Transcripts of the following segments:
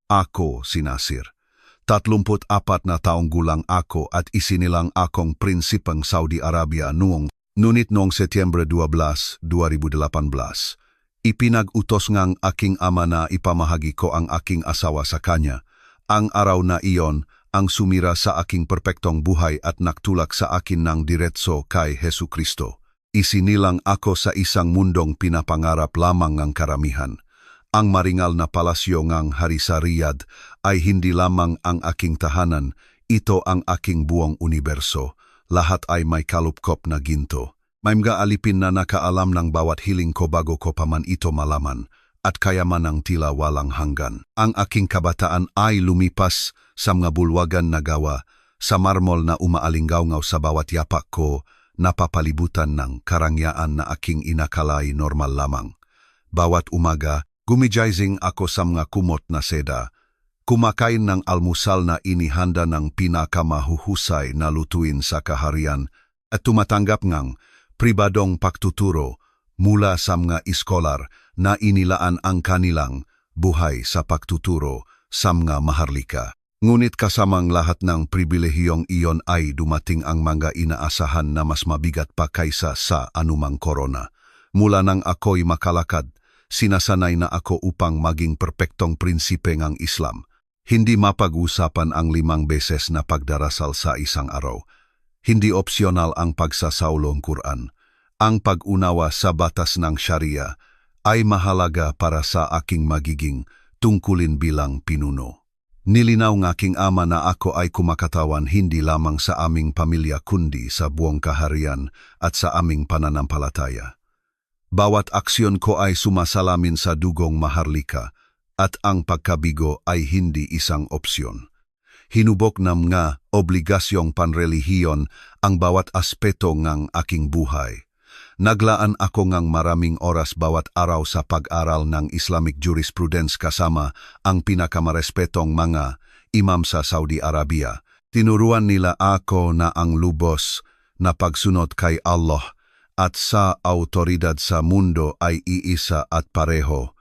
Ako si Nasir. 34 na taong gulang ako at isinilang akong prinsipeng Saudi Arabia ngunit noong Setyembre 12, 2018. Ipinag-utos ngang aking ama na ipamahagi ko ang aking asawa sa kanya. Ang araw na iyon ang sumira sa aking perpektong buhay at nagtulak sa akin ng diretso kay Hesu Kristo. Isinilang ako sa isang mundong pinapangarap lamang ng karamihan. Ang maringal na palasyo ngang hari sa Riyadh ay hindi lamang ang aking tahanan, ito ang aking buong universo. Lahat ay may kalupkop na ginto. May mga alipin na nakaalam ng bawat hiling ko bago ko pa man ito malaman, at kayaman ng tila walang hanggan. Ang aking kabataan ay lumipas sa mga bulwagan na gawa, sa marmol na umaalinggaw sa bawat yapak ko, napapalibutan ng karangyaan na aking inakalay normal lamang. Bawat umaga, gumijizing ako sa mga kumot na seda, kumakain ng almusal na inihanda ng pinakamahuhusay na lutuin sa kaharian at tumatanggap ngang pribadong pagtuturo mula sa mga iskolar na inilaan ang kanilang buhay sa pagtuturo sa mga maharlika. Ngunit kasamang lahat ng pribilehiyong iyon ay dumating ang mga inaasahan na mas mabigat pa kaysa sa anumang korona. Mula nang ako'y makalakad, sinasanay na ako upang maging perpektong prinsipe ng Islam. Hindi mapag-usapan ang 5 beses na pagdarasal sa isang araw. Hindi opsyonal ang pagsasaulong Quran. Ang pag-unawa sa batas ng Sharia ay mahalaga para sa aking magiging tungkulin bilang pinuno. Nilinaw ng aking ama na ako ay kumakatawan hindi lamang sa aming pamilya kundi sa buong kaharian at sa aming pananampalataya. Bawat aksyon ko ay sumasalamin sa dugong maharlika at ang pagkabigo ay hindi isang opsyon. Hinubok ng mga obligasyong panrelihiyon ang bawat aspeto ng aking buhay. Naglaan ako ngang maraming oras bawat araw sa pag-aral ng Islamic jurisprudence kasama ang pinakamarespetong mga imam sa Saudi Arabia. Tinuruan nila ako na ang lubos na pagsunod kay Allah at sa autoridad sa mundo ay iisa at pareho.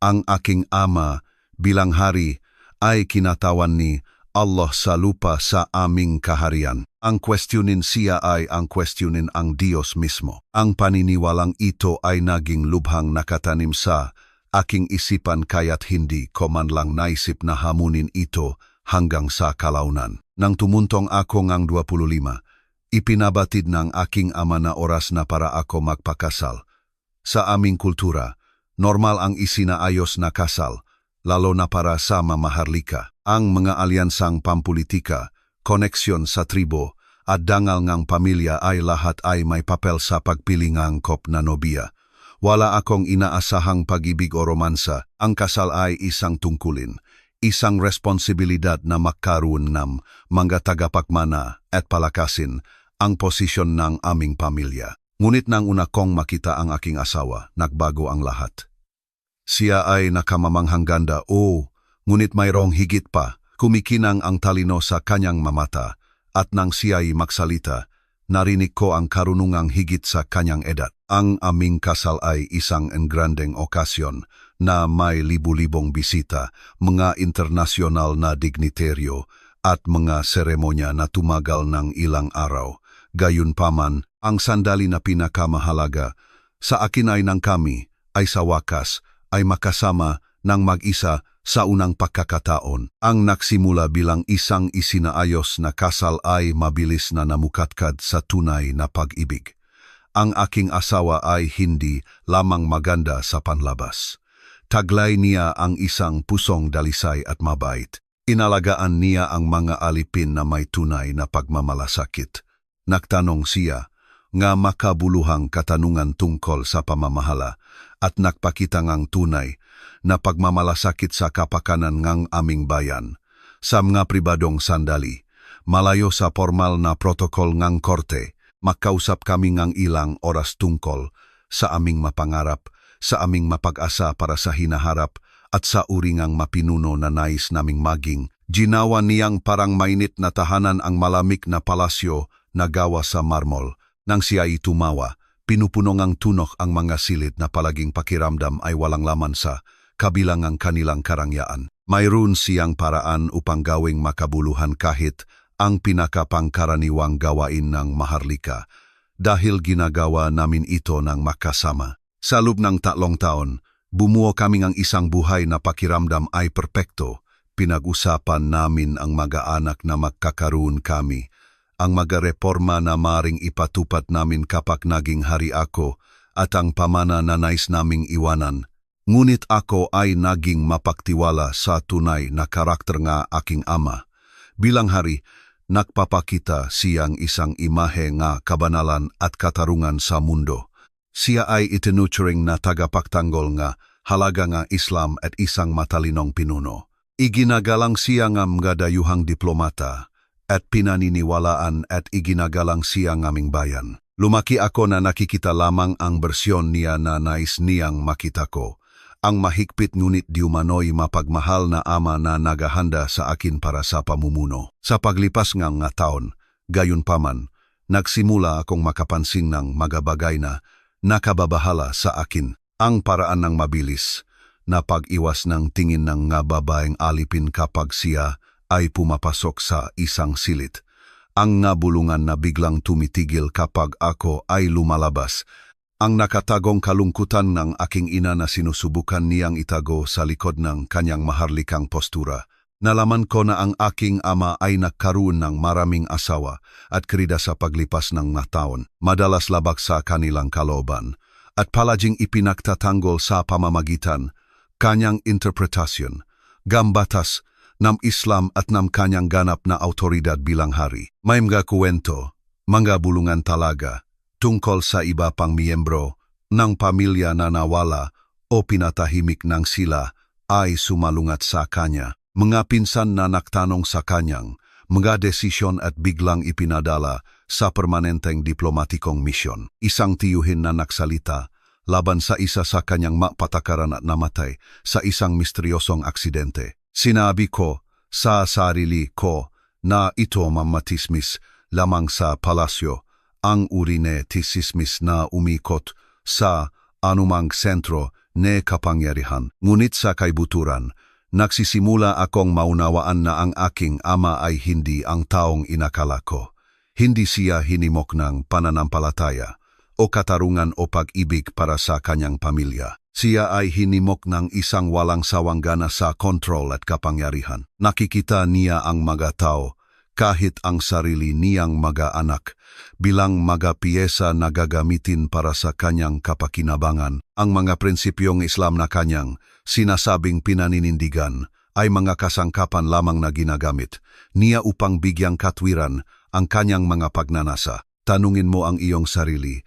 Ang aking ama bilang hari ay kinatawan ni Allah sa lupa sa aming kaharian. Ang kwestiyonin siya ay ang kwestiyonin ang Diyos mismo. Ang paniniwalang ito ay naging lubhang nakatanim sa aking isipan kaya't hindi ko man lang naisip na hamunin ito hanggang sa kalaunan. Nang tumuntong ako ngang 25, ipinabatid ng aking ama na oras na para ako magpakasal. Sa aming kultura, normal ang isinaayos na kasal, lalo na para sa mamaharlika. Ang mga alyansang pampolitika, koneksyon sa tribo, at dangal ngang pamilya ay lahat ay may papel sa pagpili ngang kop na nobiya. Wala akong inaasahang pag-ibig o romansa, ang kasal ay isang tungkulin, isang responsibilidad na magkaroon ng mga tagapagmana at palakasin ang posisyon ng aming pamilya. Ngunit nang una kong makita ang aking asawa, nagbago ang lahat. Siya ay nakamamanghang ganda, ngunit mayroong higit pa, kumikinang ang talino sa kanyang mamata, at nang siya'y magsalita, narinig ko ang karunungang higit sa kanyang edad. Ang aming kasal ay isang engrandeng okasyon na may libu-libong bisita, mga internasyonal na dignitaryo, at mga seremonya na tumagal ng ilang araw. Gayunpaman, ang sandali na pinakamahalaga sa akin ay nang kami ay sa wakas ay makasama ng mag-isa sa unang pagkakataon. Ang nagsimula bilang isang isinaayos na kasal ay mabilis na namukatkad sa tunay na pag-ibig. Ang aking asawa ay hindi lamang maganda sa panlabas. Taglay niya ang isang pusong dalisay at mabait. Inalagaan niya ang mga alipin na may tunay na pagmamalasakit. Nagtanong siya nga makabuluhang katanungan tungkol sa pamamahala at nagpakita ngang tunay na pagmamalasakit sa kapakanan ngang aming bayan. Sa mga pribadong sandali, malayo sa formal na protokol ngang korte, makausap kami ngang ilang oras tungkol sa aming mapangarap, sa aming mapag-asa para sa hinaharap at sa uri ngang mapinuno na nais naming maging. Ginawa niyang parang mainit na tahanan ang malamig na palasyo na gawa sa marmol. Nang siya ay tumawa, pinupuno ngang tunok ang mga silid na palaging pakiramdam ay walang laman sa kabilang ang kanilang karangyaan. Mayroon siyang paraan upang gawing makabuluhan kahit ang pinakapangkaraniwang gawain ng Maharlika dahil ginagawa namin ito ng makasama. Sa loob ng 3 taon, bumuo kami ng isang buhay na pakiramdam ay perpekto. Pinag-usapan namin ang mag-aanak na magkakaroon kami, ang mga-reforma na maring ipatupad namin kapag naging hari ako at ang pamana na nais naming iwanan. Ngunit ako ay naging mapagtiwala sa tunay na karakter nga aking ama. Bilang hari, nagpapakita siyang isang imahe nga kabanalan at katarungan sa mundo. Siya ay itinuturing na tagapagtanggol nga halaga nga Islam at isang matalinong pinuno. Iginagalang siya nga mga dayuhang diplomata at pinaniniwalaan at iginagalang siya ngaming bayan. Lumaki ako na nakikita lamang ang bersyon niya na nais niyang makita ko. Ang mahigpit ngunit diumano'y mapagmahal na ama na naghahanda sa akin para sa pamumuno. Sa paglipas ng nga taon, gayunpaman, nagsimula akong makapansin ng mga bagay na nakababahala sa akin. Ang paraan ng mabilis na pag-iwas ng tingin ng nga babaeng alipin kapag siya ay pumapasok sa isang silid. Ang nga bulungan na biglang tumitigil kapag ako ay lumalabas. Ang nakatagong kalungkutan ng aking ina na sinusubukan niyang itago sa likod ng kanyang maharlikang postura. Nalaman ko na ang aking ama ay nagkaroon ng maraming asawa at krida sa paglipas ng mga taon. Madalas labag sa kanilang kalooban at palaging ipinagtatanggol sa pamamagitan kanyang interpretasyon, gambatas ng Islam at ng kanyang ganap na autoridad bilang hari. May mga kuwento, mga bulungan talaga, tungkol sa iba pang miyembro ng pamilya na nawala o pinatahimik ng sila ay sumalungat sa kanya. Mga pinsan na nagtanong sa kanyang mga desisyon at biglang ipinadala sa permanenteng diplomatikong misyon. Isang tiyuhin na nagsalita laban sa isa sa kanyang mapatakaran at namatay sa isang misteryosong aksidente. Sinabi ko sa sarili ko na ito mamatismis lamang sa palasyo, ang urinetisismis na umikot sa anumang sentro ne kapangyarihan. Ngunit sa kaibuturan, nagsisimula akong maunawaan na ang aking ama ay hindi ang taong inakala ko. Hindi siya hinimok ng pananampalataya o katarungan o pag-ibig para sa kanyang pamilya. Siya ay hinimok ng isang walang sawang gana sa kontrol at kapangyarihan. Nakikita niya ang mga tao, kahit ang sarili niyang mga anak, bilang mga piyesa na gagamitin para sa kanyang kapakinabangan. Ang mga prinsipyong Islam na kanyang sinasabing pinaninindigan ay mga kasangkapan lamang na ginagamit niya upang bigyang katwiran ang kanyang mga pagnanasa. Tanungin mo ang iyong sarili,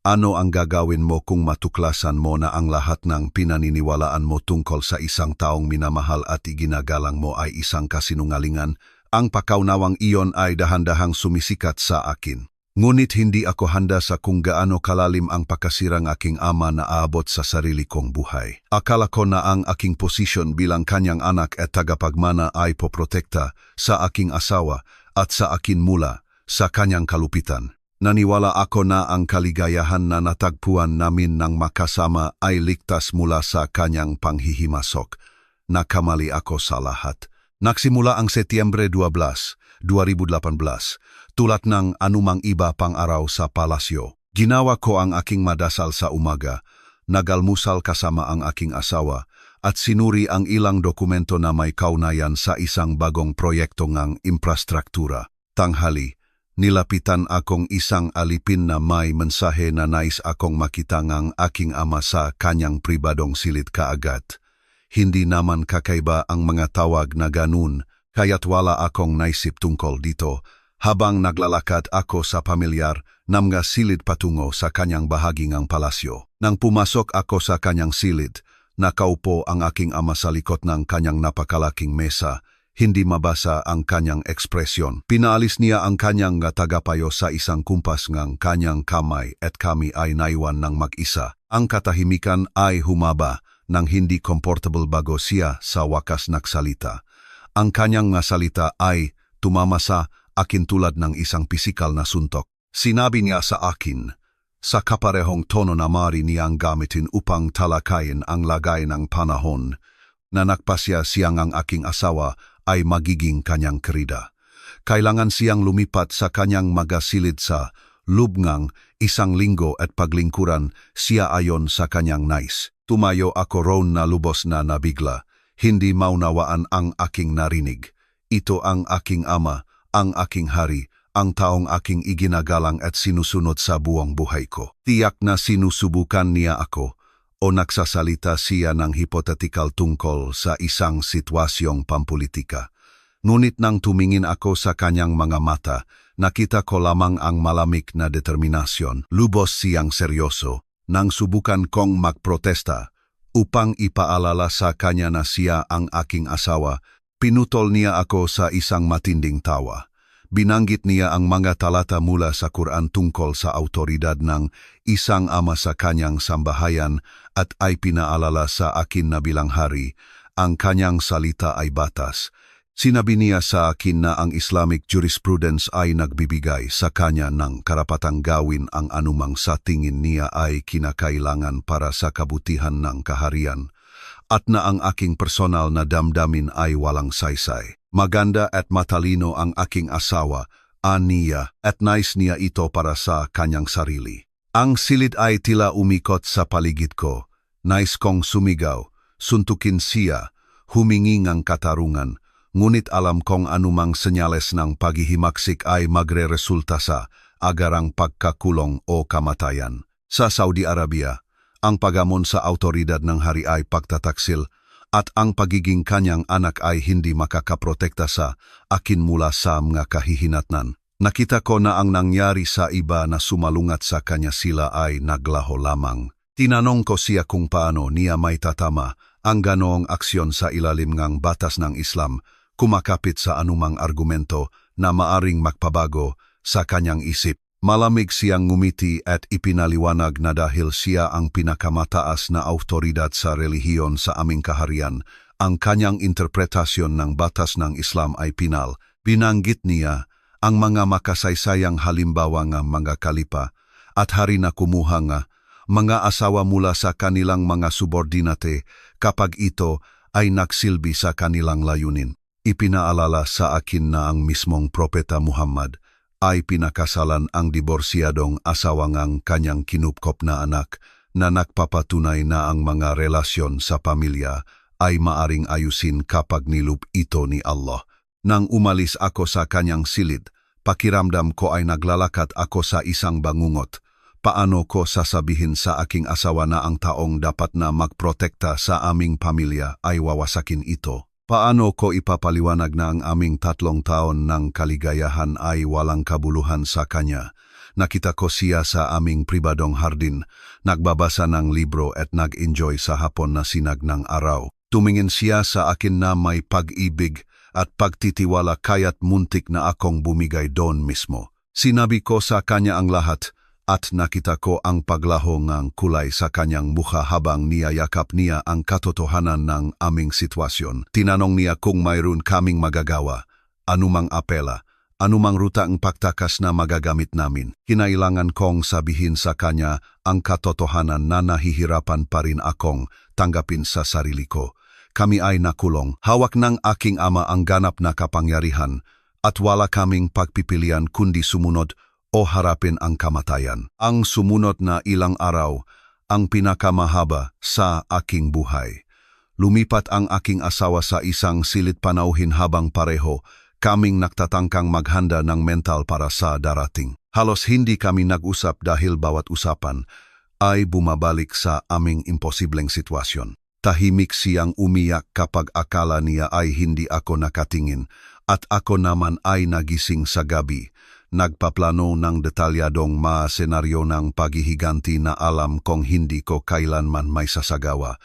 ano ang gagawin mo kung matuklasan mo na ang lahat ng pinaniniwalaan mo tungkol sa isang taong minamahal at iginagalang mo ay isang kasinungalingan? Ang pakaunawang iyon ay dahan-dahang sumisikat sa akin. Ngunit hindi ako handa sa kung gaano kalalim ang pagkasirang aking ama na aabot sa sarili kong buhay. Akala ko na ang aking posisyon bilang kanyang anak at tagapagmana ay poprotekta sa aking asawa at sa akin mula sa kanyang kalupitan. Naniwala ako na ang kaligayahan na natagpuan namin ng makasama ay ligtas mula sa kanyang panghihimasok. Nakamali ako sa lahat. Nagsimula ang Setyembre 12, 2018, tulad ng anumang iba pang araw sa palasyo. Ginawa ko ang aking madasal sa umaga, nagalmusal kasama ang aking asawa, at sinuri ang ilang dokumento na may kaugnayan sa isang bagong proyekto ng infrastruktura. Tanghali, nilapitan akong isang alipin na may mensahe na nais akong makita ng aking ama sa kanyang pribadong silid kaagad. Hindi naman kakaiba ang mga tawag na ganun, kaya't wala akong naisip tungkol dito habang naglalakad ako sa pamilyar na mga silid patungo sa kanyang bahagi ng palasyo. Nang pumasok ako sa kanyang silid, nakaupo ang aking ama sa likod ng kanyang napakalaking mesa. Hindi mabasa ang kanyang ekspresyon. Pinaalis niya ang kanyang tagapayo sa isang kumpas ng kanyang kamay at kami ay naiwan ng mag-isa. Ang katahimikan ay humaba nang hindi comfortable bago siya sa wakas nagsalita. Ang kanyang salita ay tumama sa akin tulad ng isang pisikal na suntok. Sinabi niya sa akin, sa kaparehong tono na mari niyang gamitin upang talakayin ang lagay ng panahon, na nagpasya siyang ang aking asawa ay magiging kanyang kerida. Kailangan siyang lumipat sa kanyang magasilid sa lubngang 1 linggo at paglingkuran siya ayon sa kanyang nais. Tumayo ako roon na lubos na nabigla, hindi maunawaan ang aking narinig. Ito ang aking ama, ang aking hari, ang taong aking iginagalang at sinusunod sa buong buhay ko. Tiyak na sinusubukan niya ako o nagsasalita siya ng hipotetikal tungkol sa isang sitwasyong pampolitika. Ngunit nang tumingin ako sa kanyang mga mata, nakita ko lamang ang malamig na determinasyon. Lubos siyang seryoso. Nang subukan kong magprotesta upang ipaalala sa kanya na siya ang aking asawa, pinutol niya ako sa isang matinding tawa. Binanggit niya ang mga talata mula sa Quran tungkol sa autoridad ng isang ama sa kanyang sambahayan at ay pinaalala sa akin na bilang hari, ang kanyang salita ay batas. Sinabi niya sa akin na ang Islamic jurisprudence ay nagbibigay sa kanya ng karapatang gawin ang anumang sa tingin niya ay kinakailangan para sa kabutihan ng kaharian, at na ang aking personal na damdamin ay walang saysay. Maganda at matalino ang aking asawa, aniya, at nais niya ito para sa kanyang sarili. Ang silid ay tila umikot sa paligid ko. Nais kong sumigaw, suntukin siya, humingi ng katarungan, ngunit alam kong anumang senyales ng paghihimaksik ay magre-resulta sa agarang pagkakulong o kamatayan. Sa Saudi Arabia, ang pagamon sa autoridad ng hari ay pagtataksil at ang pagiging kanyang anak ay hindi makakaprotekta sa akin mula sa mga kahihinatnan. Nakita ko na ang nangyari sa iba na sumalungat sa kanya sila ay naglaho lamang. Tinanong ko siya kung paano niya may tatama ang ganoong aksyon sa ilalim ng batas ng Islam, kumakapit sa anumang argumento na maaring magpabago sa kanyang isip. Malamig siyang ngumiti at ipinaliwanag na dahil siya ang pinakamataas na autoridad sa relihiyon sa aming kaharian, ang kanyang interpretasyon ng batas ng Islam ay pinal. Binanggit niya ang mga makasaysayang halimbawa ng mga kalipa at hari na kumuha nga mga asawa mula sa kanilang mga subordinate kapag ito ay nagsilbi sa kanilang layunin. Ipinaalala sa akin na ang mismong Propeta Muhammad ay pinakasalan ang diborsyadong asawa ng kanyang kinupkop na anak na nagpapatunay na ang mga relasyon sa pamilya ay maaring ayusin kapag nilub ito ni Allah. Nang umalis ako sa kanyang silid, pakiramdam ko ay naglalakat ako sa isang bangungot. Paano ko sasabihin sa aking asawa na ang taong dapat na magprotekta sa aming pamilya ay wawasakin ito? Paano ko ipapaliwanag na ang aming 3 taon ng kaligayahan ay walang kabuluhan sa kanya? Nakita ko siya sa aming pribadong hardin, nagbabasa ng libro at nag-enjoy sa hapon na sinag ng araw. Tumingin siya sa akin na may pag-ibig at pagtitiwala kaya't muntik na akong bumigay doon mismo. Sinabi ko sa kanya ang lahat at nakita ko ang paglaho ng kulay sa kanyang mukha habang niyayakap niya ang katotohanan ng aming sitwasyon. Tinanong niya kung mayroon kaming magagawa, anumang apela, anumang ruta ang pagtakas na magagamit namin. Kinailangan kong sabihin sa kanya ang katotohanan na nahihirapan pa rin akong tanggapin sa sarili ko. Kami ay nakulong, hawak ng aking ama ang ganap na kapangyarihan at wala kaming pagpipilian kundi sumunod o harapin ang kamatayan. Ang sumunod na ilang araw, ang pinakamahaba sa aking buhay. Lumipat ang aking asawa sa isang silid panauhin habang pareho kaming nagtatangkang maghanda ng mental para sa darating. Halos hindi kami nag-usap dahil bawat usapan ay bumabalik sa aming imposibleng sitwasyon. Tahimik siyang umiyak kapag akala niya ay hindi ako nakatingin at ako naman ay nagising sa gabi. Nagpaplano ng detalyadong mga senaryo ng paghihiganti na alam kong hindi ko kailanman may sasagawa.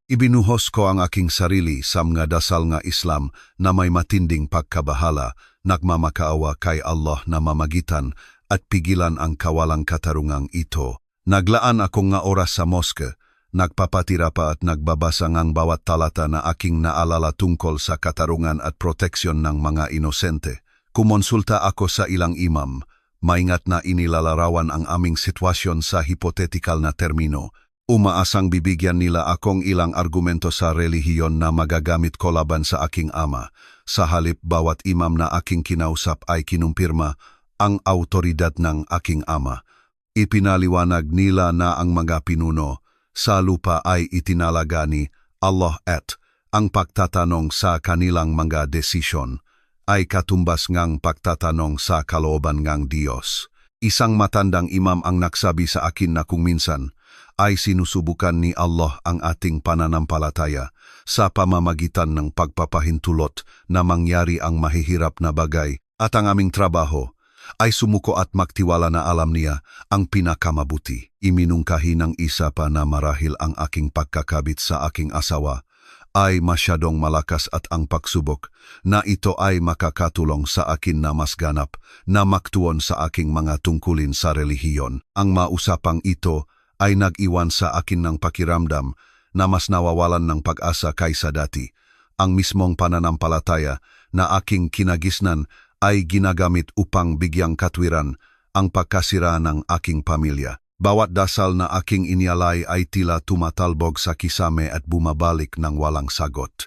Ibinuhos ko ang aking sarili sa mga dasal nga Islam na may matinding pagkabahala, nagmamakaawa kay Allah na mamagitan at pigilan ang kawalang katarungang ito. Naglaan ako nga oras sa moske, nagpapatira pa at nagbabasa ng bawat talata na aking naalala tungkol sa katarungan at proteksyon ng mga inosente. Kumonsulta ako sa ilang imam, maingat na inilalarawan ang aming sitwasyon sa hipotetikal na termino. Umaasang bibigyan nila akong ilang argumento sa relihiyon na magagamit ko laban sa aking ama. Sa halip bawat imam na aking kinausap ay kinumpirma ang autoridad ng aking ama. Ipinaliwanag nila na ang mga pinuno sa lupa ay itinalaga ni Allah at ang pagtatanong sa kanilang mga desisyon ay katumbas ngang pagtatanong sa kalooban ngang Diyos. Isang matandang imam ang nagsabi sa akin na kung minsan ay sinusubukan ni Allah ang ating pananampalataya sa pamamagitan ng pagpapahintulot na mangyari ang mahihirap na bagay at ang aming trabaho ay sumuko at magtiwala na alam niya ang pinakamabuti. Iminungkahi ng isa pa na marahil ang aking pagkakabit sa aking asawa ay masyadong malakas at ang pagsubok na ito ay makakatulong sa akin na mas ganap na maktuon sa aking mga tungkulin sa relihiyon. Ang mausapang ito ay nag-iwan sa akin ng pakiramdam na mas nawawalan ng pag-asa kaysa dati. Ang mismong pananampalataya na aking kinagisnan ay ginagamit upang bigyang katwiran ang pagkasira ng aking pamilya. Bawat dasal na aking inialay ay tila tumatalbog sa kisame at bumabalik ng walang sagot.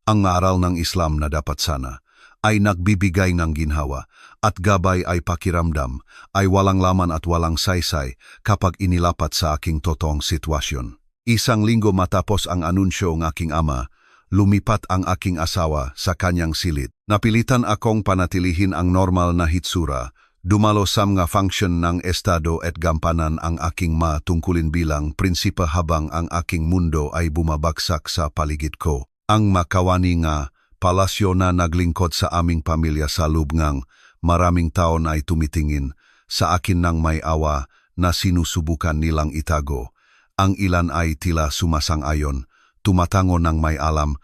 Ang aral ng Islam na dapat sana ay nagbibigay ng ginhawa at gabay ay pakiramdam ay walang laman at walang saysay kapag inilapat sa aking totoong sitwasyon. Isang linggo matapos ang anunsyo ng aking ama, lumipat ang aking asawa sa kanyang silid. Napilitan akong panatilihin ang normal na hitsura. Dumalo sa mga function ng estado at gampanan ang aking matungkulin bilang prinsipa habang ang aking mundo ay bumabagsak sa paligid ko. Ang makawani nga palasyo na naglingkod sa aming pamilya sa lubngang maraming taon ay tumitingin sa akin ng may awa na sinusubukan nilang itago. Ang ilan ay tila sumasang-ayon, tumatango ng may alam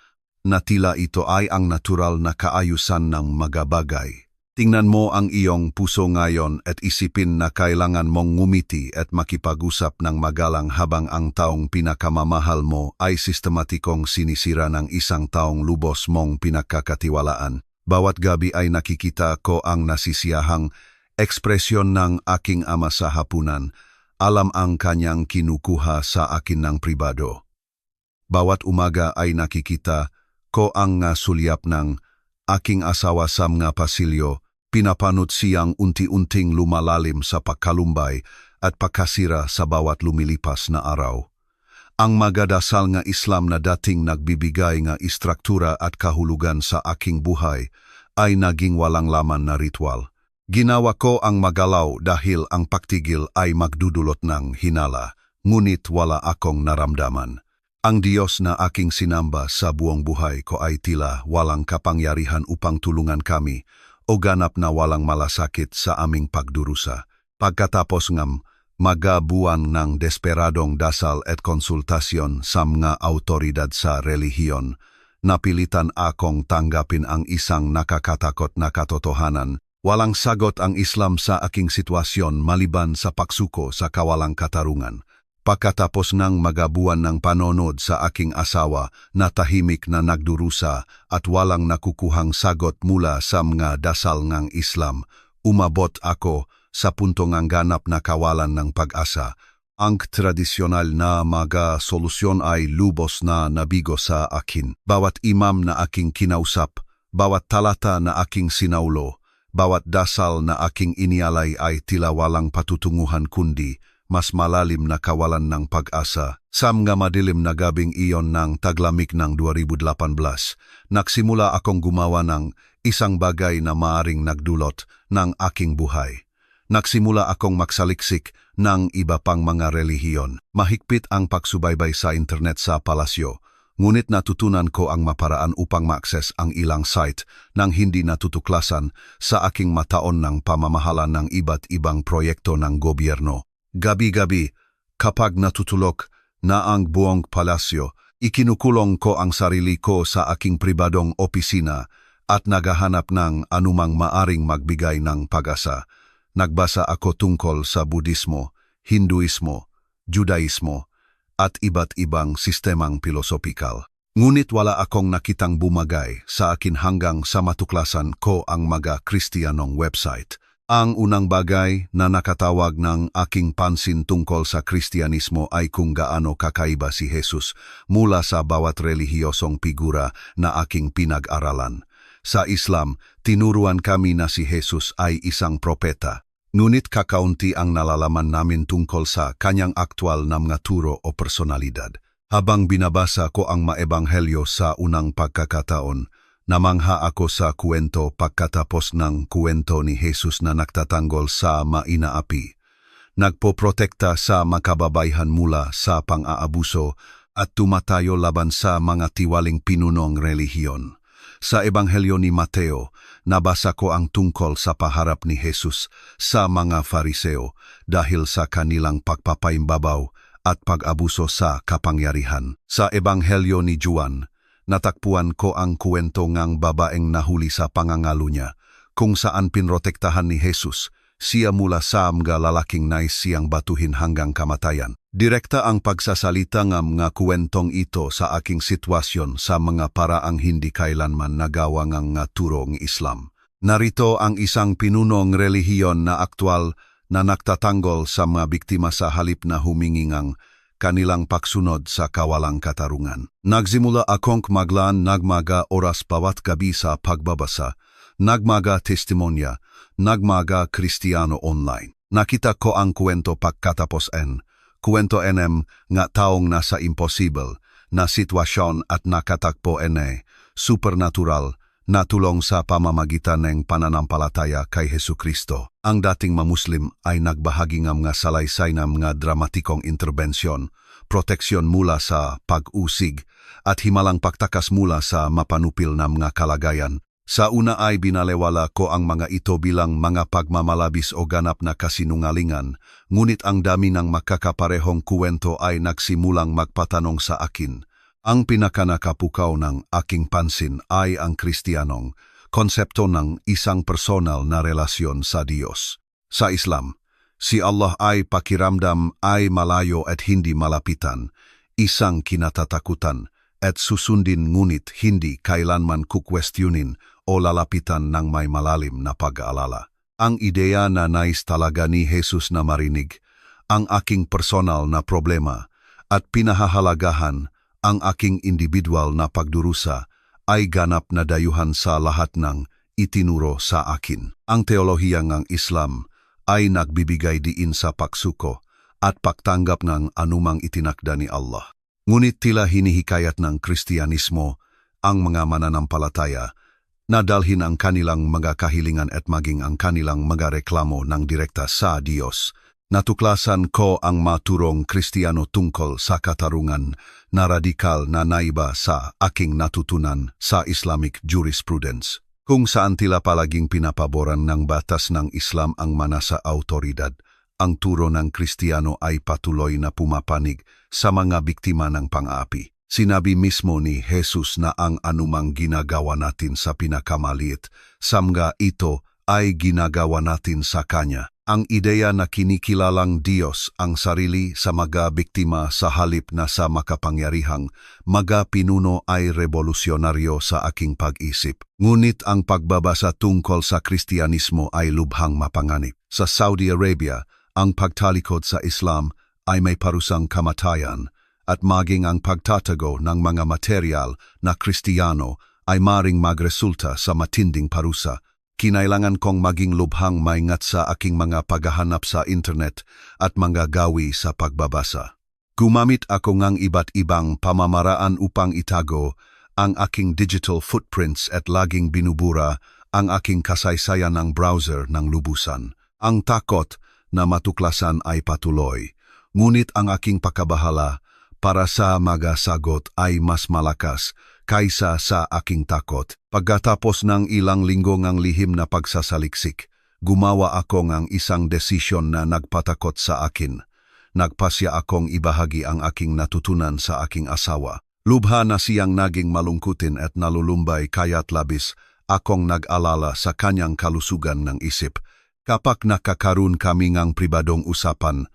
na tila ito ay ang natural na kaayusan ng mga bagay. Tingnan mo ang iyong puso ngayon at isipin na kailangan mong ngumiti at makipag-usap ng magalang habang ang taong pinakamamahal mo ay sistematikong sinisira ng isang taong lubos mong pinagkakatiwalaan. Bawat gabi ay nakikita ko ang nasisiyahang ekspresyon ng aking ama sa hapunan. Alam ang kanyang kinukuha sa akin ng pribado. Bawat umaga ay nakikita ko ang sulyap ng aking asawa sa mga pasilyo. Pinapanot siyang unti-unting lumalalim sa pagkalumbay at pagkasira sa bawat lumilipas na araw. Ang magadasal nga Islam na dating nagbibigay nga istruktura at kahulugan sa aking buhay ay naging walang laman na ritual. Ginawa ko ang magalaw dahil ang pagtigil ay magdudulot ng hinala, ngunit wala akong naramdaman. Ang Diyos na aking sinamba sa buong buhay ko ay tila walang kapangyarihan upang tulungan kami o ganap na walang malasakit sa aming pagdurusa. Pagkatapos ng magabuan ng desperadong dasal at konsultasyon sa mga autoridad sa relihiyon, napilitan akong tanggapin ang isang nakakatakot na katotohanan. Walang sagot ang Islam sa aking sitwasyon maliban sa pagsuko sa kawalang katarungan. Pagkatapos ng magabuan ng panonood sa aking asawa na tahimik na nagdurusa at walang nakukuhang sagot mula sa mga dasal ng Islam, umabot ako sa punto ng ganap na kawalan ng pag-asa. Ang tradisyonal na mga solusyon ay lubos na nabigo sa akin. Bawat imam na aking kinausap, bawat talata na aking sinaulo, bawat dasal na aking inialay ay tila walang patutunguhan kundi mas malalim na kawalan ng pag-asa. Sa mga madilim na gabing iyon ng taglamig ng 2018, nagsimula akong gumawa ng isang bagay na maaring nagdulot ng aking buhay. Nagsimula akong magsaliksik ng iba pang mga relihiyon. Mahigpit ang pagsubaybay sa internet sa palasyo, ngunit natutunan ko ang maparaan upang ma-access ang ilang site nang hindi natutuklasan sa aking mataon ng pamamahala ng iba't ibang proyekto ng gobyerno. Gabi-gabi, kapag natutulog na ang buong palasyo, ikinukulong ko ang sarili ko sa aking pribadong opisina at naghahanap ng anumang maaring magbigay ng pag-asa. Nagbasa ako tungkol sa Budismo, Hinduismo, Judaismo, at iba't ibang sistemang pilosopikal. Ngunit wala akong nakitang bumagay sa akin hanggang sa matuklasan ko ang mga Kristiyanong website. Ang unang bagay na nakatawag ng aking pansin tungkol sa Kristyanismo ay kung gaano kakaiba si Jesus mula sa bawat relihiyosong figura na aking pinag-aralan. Sa Islam, tinuruan kami na si Jesus ay isang propeta. Ngunit kakaunti ang nalalaman namin tungkol sa kanyang aktwal na mga turo o personalidad. Habang binabasa ko ang maebanghelyo sa unang pagkakataon, namangha ako sa kwento pagkatapos ng kwento ni Jesus na nagtatanggol sa mainaapi. Nagpoprotekta sa makababayhan mula sa pang-aabuso at tumatayo laban sa mga tiwaling pinunong relihiyon. Sa Ebanghelyo ni Mateo, nabasa ko ang tungkol sa paharap ni Jesus sa mga Fariseo dahil sa kanilang pagpapaimbabaw at pag-abuso sa kapangyarihan. Sa Ebanghelyo ni Juan, natakpuan ko ang kwento ngang babaeng nahuli sa pangangalo niya, kung saan pinrotektahan ni Jesus siya mula sa mga lalaking nais siyang batuhin hanggang kamatayan. Direkta ang pagsasalita ng mga kwentong ito sa aking sitwasyon sa mga paraang hindi kailanman nagawa ng turo ng Islam. Narito ang isang pinunong relihiyon na aktwal na nagtatanggol sa mga biktima sa halip na humingi ng kanilang pagsunod sa kawalang katarungan. Nagsimula akong maglaan nagmaga oras bawat gabi sa pagbabasa, nagmaga testimonya, nagmaga Kristiyano online. Nakita ko ang kwento pagkatapos kwento nga taong nasa imposible na sitwasyon at nakatakpo supernatural na tulong sa pamamagitan ng pananampalataya kay Hesukristo. Ang dating mamuslim ay nagbahagi ng mga salaysay ng mga dramatikong interbensyon, proteksyon mula sa pag-usig at himalang pagtakas mula sa mapanupil na mga kalagayan. Sa una ay binalewala ko ang mga ito bilang mga pagmamalabis o ganap na kasinungalingan, ngunit ang dami ng makakaparehong kuwento ay nagsimulang magpatanong sa akin. Ang pinakanakapukaw ng aking pansin ay ang Kristiyanong konsepto ng isang personal na relasyon sa Diyos. Sa Islam, si Allah ay pakiramdam ay malayo at hindi malapitan, isang kinatatakutan at susundin ngunit hindi kailanman kukwestiyonin o lalapitan ng may malalim na pag-aalala. Ang ideya na nais talaga ni Jesus na marinig ang aking personal na problema at pinahahalagahan ang aking individual na pagdurusa ay ganap na dayuhan sa lahat ng itinuro sa akin. Ang teolohiya ng Islam ay nagbibigay diin sa pagsuko at pagtanggap ng anumang itinakda ni Allah. Ngunit tila hinihikayat ng Kristyanismo ang mga mananampalataya na dalhin ang kanilang mga kahilingan at maging ang kanilang mga reklamo ng direkta sa Diyos. Natuklasan ko ang maturong Kristiyano tungkol sa katarungan na radikal na naiba sa aking natutunan sa Islamic jurisprudence, kung saan tila palaging pinapaboran ng batas ng Islam ang manasa autoridad. Ang turo ng Kristiyano ay patuloy na pumapanig sa mga biktima ng pang-aapi. Sinabi mismo ni Jesus na ang anumang ginagawa natin sa pinakamaliit, samga ito ay ginagawa natin sa Kanya. Ang ideya na kinikilalang Diyos ang sarili sa mga biktima sa halip na sa makapangyarihang mga pinuno ay revolusyonaryo sa aking pag-isip. Ngunit ang pagbabasa tungkol sa Kristyanismo ay lubhang mapanganib. Sa Saudi Arabia, ang pagtalikod sa Islam ay may parusang kamatayan at maging ang pagtatago ng mga material na Kristiyano ay maring magresulta sa matinding parusa. Kinailangan kong maging lubhang maingat sa aking mga paghahanap sa internet at mga gawi sa pagbabasa. Gumamit ako ng iba't ibang pamamaraan upang itago ang aking digital footprints at laging binubura ang aking kasaysayan ng browser ng lubusan. Ang takot na matuklasan ay patuloy, ngunit ang aking pakabahala para sa mga sagot ay mas malakas kaysa sa aking takot. Pagkatapos ng ilang linggo ng lihim na pagsasaliksik, gumawa ako ng isang desisyon na nagpatakot sa akin. Nagpasya akong ibahagi ang aking natutunan sa aking asawa. Lubha na siyang naging malungkutin at nalulumbay kaya't labis akong nag-alala sa kanyang kalusugan ng isip. Kapag nakakaroon kami ng pribadong usapan,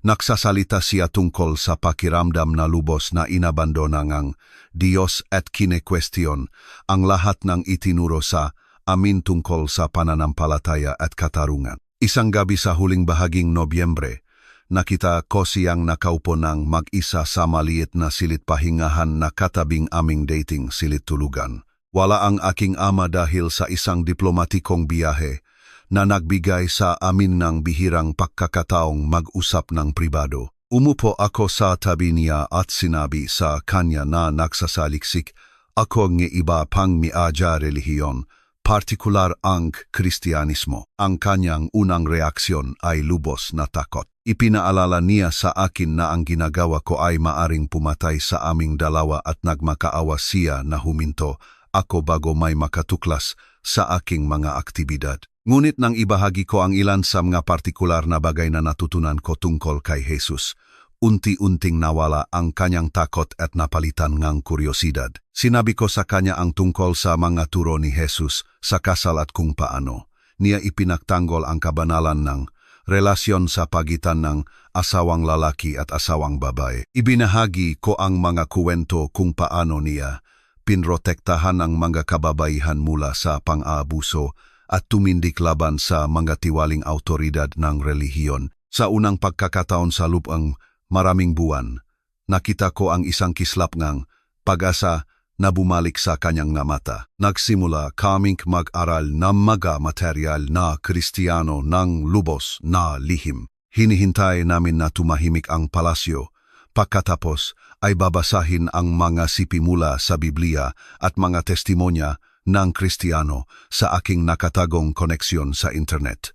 nagsasalita siya tungkol sa pakiramdam na lubos na inabandona ng Diyos at kinekwestiyon ang lahat ng itinuro sa amin tungkol sa pananampalataya at katarungan. Isang gabi sa huling bahaging Nobyembre, nakita ko siyang nakaupo ng mag-isa sa maliit na silid pahingahan na katabing aming dating silid tulugan. Wala ang aking ama dahil sa isang diplomatikong biyahe na nagbigay sa amin ng bihirang pagkakataong mag-usap ng pribado. Umupo ako sa tabi niya at sinabi sa kanya na nagsasaliksik ako ng iba pang miadya relihiyon, partikular ang Kristyanismo. Ang kanyang unang reaksyon ay lubos na takot. Ipinaalala niya sa akin na ang ginagawa ko ay maaring pumatay sa aming dalawa at nagmakaawa siya na huminto ako bago may makatuklas sa aking mga aktibidad. Ngunit nang ibahagi ko ang ilan sa mga partikular na bagay na natutunan ko tungkol kay Jesus, unti-unting nawala ang kanyang takot at napalitan ngang kuryosidad. Sinabi ko sa kanya ang tungkol sa mga turo ni Jesus sa kasal at kung paano niya ipinagtanggol ang kabanalan ng relasyon sa pagitan ng asawang lalaki at asawang babae. Ibinahagi ko ang mga kuwento kung paano niya pinrotektahan ang mga kababaihan mula sa pang-aabuso at tumindik laban sa mga tiwaling autoridad ng relihiyon. Sa unang pagkakataon sa lupang maraming buwan, nakita ko ang isang kislap ngang pag-asa na bumalik sa kanyang mata. Nagsimula kaming mag-aral ng mga material na Kristiyano ng lubos na lihim. Hinihintay namin na tumahimik ang palasyo. Pagkatapos ay babasahin ang mga sipi mula sa Biblia at mga testimonya ng Kristiyano sa aking nakatagong koneksyon sa internet.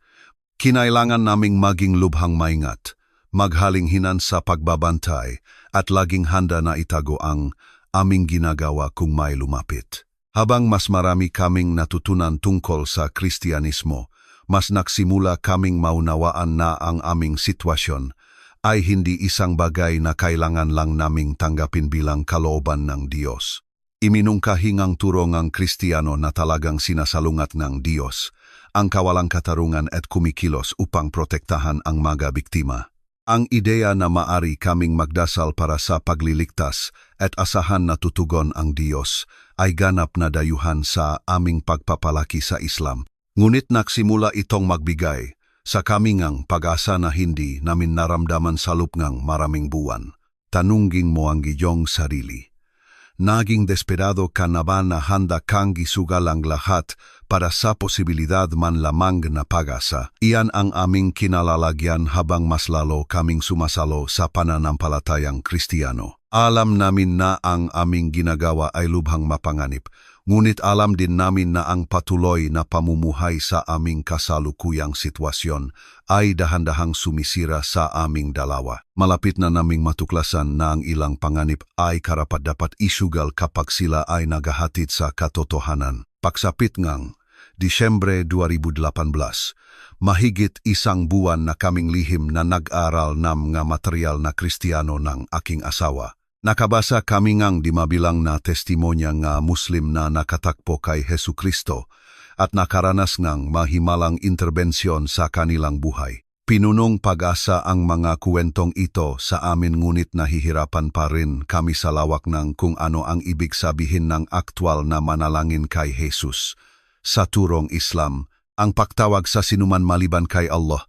Kinailangan naming maging lubhang maingat, maghalinghinan sa pagbabantay at laging handa na itago ang aming ginagawa kung may lumapit. Habang mas marami kaming natutunan tungkol sa Kristyanismo, mas nagsimula kaming maunawaan na ang aming sitwasyon ay hindi isang bagay na kailangan lang naming tanggapin bilang kalooban ng Diyos. Iminungkahingang turo ng Kristiyano na talagang sinasalungat ng Diyos ang kawalang katarungan at kumikilos upang protektahan ang mga biktima. Ang ideya na maari kaming magdasal para sa pagliligtas at asahan na tutugon ang Diyos ay ganap na dayuhan sa aming pagpapalaki sa Islam. Ngunit nagsimula itong magbigay sa kamingang pag-asa na hindi namin naramdaman sa lupngang maraming buwan. Tanungin mo ang iyong sarili. Naging desperado ka na ba na handa kang gisugal ang lahat para sa posibilidad man lamang na pag-asa? Iyan ang aming kinalalagyan habang mas lalo kaming sumasalo sa pananampalatayang Kristiyano. Alam namin na ang aming ginagawa ay lubhang mapanganib, ngunit alam din namin na ang patuloy na pamumuhay sa aming kasalukuyang sitwasyon ay dahan-dahang sumisira sa aming dalawa. Malapit na naming matuklasan na ang ilang panganib ay karapat-dapat isugal kapag sila ay naghahatid sa katotohanan. Pagsapit ngang Disyembre 2018, mahigit isang buwan na kaming lihim na nag-aral ng mga material na Kristiyano ng aking asawa. Nakabasa kami ngang dimabilang na testimonya nga Muslim na nakatakpo kay Hesukristo at nakaranas ngang mahimalang interbensyon sa kanilang buhay. Pinunong pag-asa ang mga kuwentong ito sa amin ngunit nahihirapan pa rin kami sa lawak ng kung ano ang ibig sabihin ng aktwal na manalangin kay Jesus. Sa turong Islam, ang pagtawag sa sinuman maliban kay Allah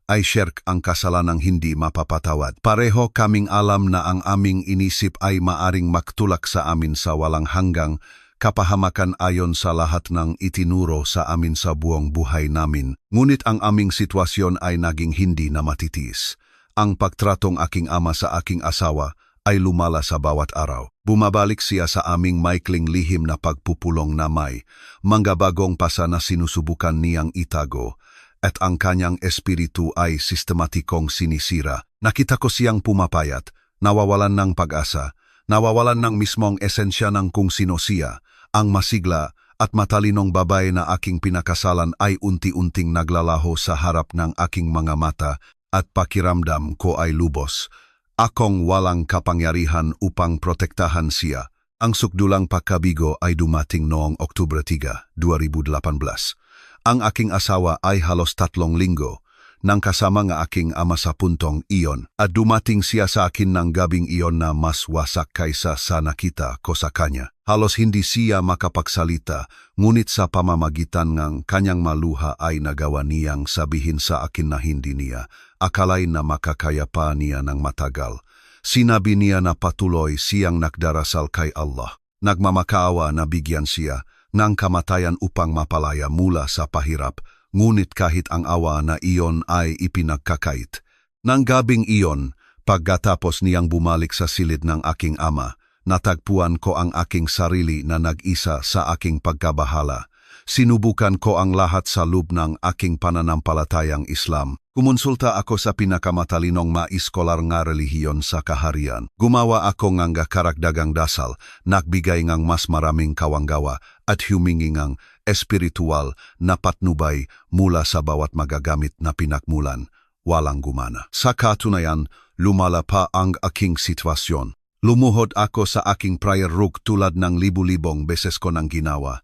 ay syirk ang kasalanang hindi mapapatawad. Pareho kaming alam na ang aming inisip ay maaring magtulak sa amin sa walang hanggang kapahamakan ayon sa lahat ng itinuro sa amin sa buong buhay namin. Ngunit ang aming sitwasyon ay naging hindi na matitiis. Ang pagtratong aking ama sa aking asawa ay lumala sa bawat araw. Bumabalik siya sa aming maikling lihim na pagpupulong na may mga bagong pasa na sinusubukan niyang itago, at ang kanyang espiritu ay sistematikong sinisira. Nakita ko siyang pumapayat, nawawalan ng pag-asa, nawawalan ng mismong esensya ng kung sino siya. Ang masigla at matalinong babae na aking pinakasalan ay unti-unting naglalaho sa harap ng aking mga mata at pakiramdam ko ay lubos. Akong walang kapangyarihan upang protektahan siya. Ang sukdulang pagkabigo ay dumating noong Oktubre 3, 2018. Ang aking asawa ay halos 3 linggo nang kasama nga aking ama sa puntong iyon. At dumating siya sa akin ng gabing iyon na mas wasak kaysa sa nakita ko sa kanya. Halos hindi siya makapagsalita, ngunit sa pamamagitan ng kanyang maluha ay nagawa niyang sabihin sa akin na hindi niya akalain na makakaya pa niya ng matagal. Sinabi niya na patuloy siyang nagdarasal kay Allah. Nagmamakaawa na bigyan siya ng kamatayan upang mapalaya mula sa pahirap, ngunit kahit ang awa na iyon ay ipinagkakait. Nang gabing iyon, pagkatapos niyang bumalik sa silid ng aking ama, natagpuan ko ang aking sarili na nag-isa sa aking pagkabahala. Sinubukan ko ang lahat sa loob ng aking pananampalatayang Islam. Kumonsulta ako sa pinakamatalinong maiskolar nga relihiyon sa kaharian. Gumawa ako ng karagdagang dasal, nagbigay ng mas maraming kawanggawa at humingi ng espiritual na patnubay mula sa bawat magagamit na pinakmulan. Walang gumana. Sa katunayan, lumala pa ang aking sitwasyon. Lumuhod ako sa aking prayer rook tulad ng libu-libong beses ko nang ginawa.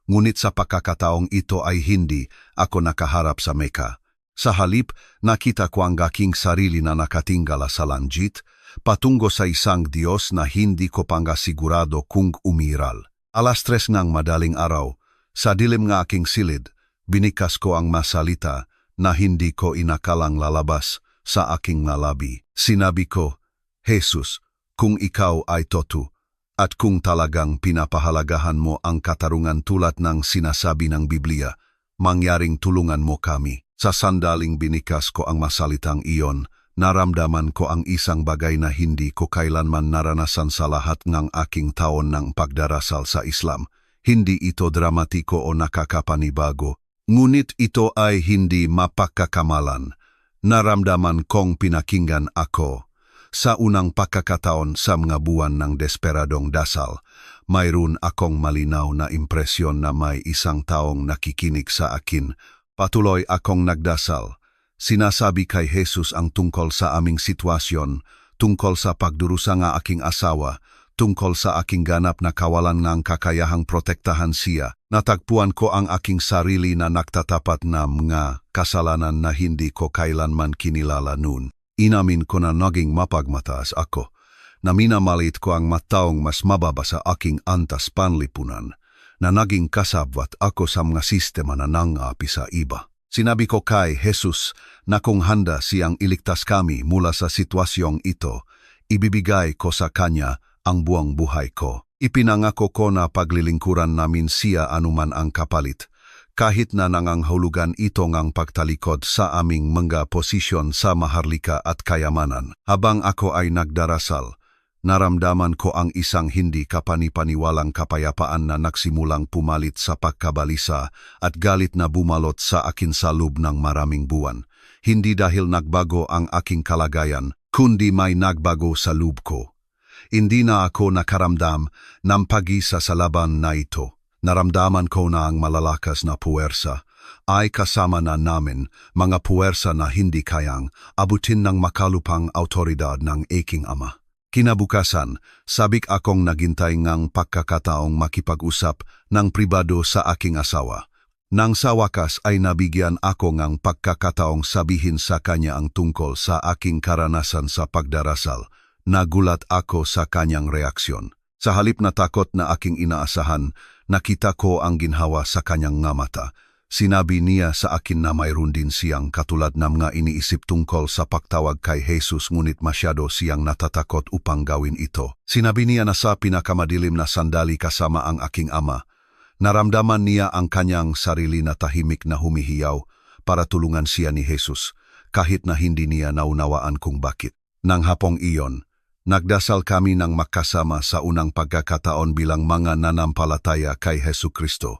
Ngunit sa pagkakataong ito ay hindi ako nakaharap sa Mecca. Sa halip, nakita ko ang aking sarili na nakatingala sa langit, patungo sa isang Diyos na hindi ko panggasigurado kung umiral. 3:00 ng madaling araw, sa dilim ng aking silid, binikas ko ang masalita na hindi ko inakalang lalabas sa aking labi. Sinabi ko, Jesus, kung ikaw ay totoo, at kung talagang pinapahalagahan mo ang katarungan tulad ng sinasabi ng Biblia, mangyaring tulungan mo kami. Sa sandaling binikas ko ang masalitang iyon, naramdaman ko ang isang bagay na hindi ko kailanman naranasan sa lahat ng aking taon ng pagdarasal sa Islam. Hindi ito dramatiko o nakakapanibago, ngunit ito ay hindi mapagkakamalan. Naramdaman kong pinakinggan ako. Sa unang pagkakataon sa mga buwan ng desperadong dasal, mayroon akong malinaw na impresyon na may isang taong nakikinig sa akin. Patuloy akong nagdasal. Sinasabi kay Jesus ang tungkol sa aming sitwasyon, tungkol sa pagdurusa ng aking asawa, tungkol sa aking ganap na kawalan ng kakayahang protektahan siya. Natagpuan ko ang aking sarili na nagtatapat na mga kasalanan na hindi ko kailanman kinilala noon. Inamin ko na naging mapagmataas ako, na minamalit ko ang mataong mas mababa sa aking antas panlipunan, na naging kasabwat ako sa mga sistema na nangapi sa iba. Sinabi ko kay Jesus na kung handa siyang iligtas kami mula sa sitwasyong ito, ibibigay ko sa kanya ang buong buhay ko. Ipinangako ko na paglilingkuran namin siya anuman ang kapalit, kahit na nangangahulugan ito ngang pagtalikod sa aming mga posisyon sa maharlika at kayamanan. Habang ako ay nagdarasal, naramdaman ko ang isang hindi kapanipaniwalang kapayapaan na nagsimulang pumalit sa pagkabalisa at galit na bumalot sa akin sa loob ng maraming buwan. Hindi dahil nagbago ang aking kalagayan, kundi may nagbago sa loob ko. Hindi na ako nakaramdam ng pag-isa sa laban na ito. Naramdaman ko na ang malalakas na puwersa ay kasama na namin, mga puwersa na hindi kayang abutin ng makalupang autoridad ng aking ama. Kinabukasan, sabik akong naghintay ngang pagkakataong makipag-usap ng pribado sa aking asawa. Nang sa wakas ay nabigyan ako ngang pagkakataong sabihin sa kanya ang tungkol sa aking karanasan sa pagdarasal. Nagulat ako sa kanyang reaksyon. Sa halip na takot na aking inaasahan, nakita ko ang ginhawa sa kanyang nga mata. Sinabi niya sa akin na mayroon din siyang katulad na mga iniisip tungkol sa pagtawag kay Jesus, ngunit masyado siyang natatakot upang gawin ito. Sinabi niya na sa pinakamadilim na sandali kasama ang aking ama, naramdaman niya ang kanyang sarili na tahimik na humihiyaw para tulungan siya ni Jesus, kahit na hindi niya naunawaan kung bakit. Nang hapong iyon, nagdasal kami ng makasama sa unang pagkakataon bilang mga nanampalataya kay Hesukristo.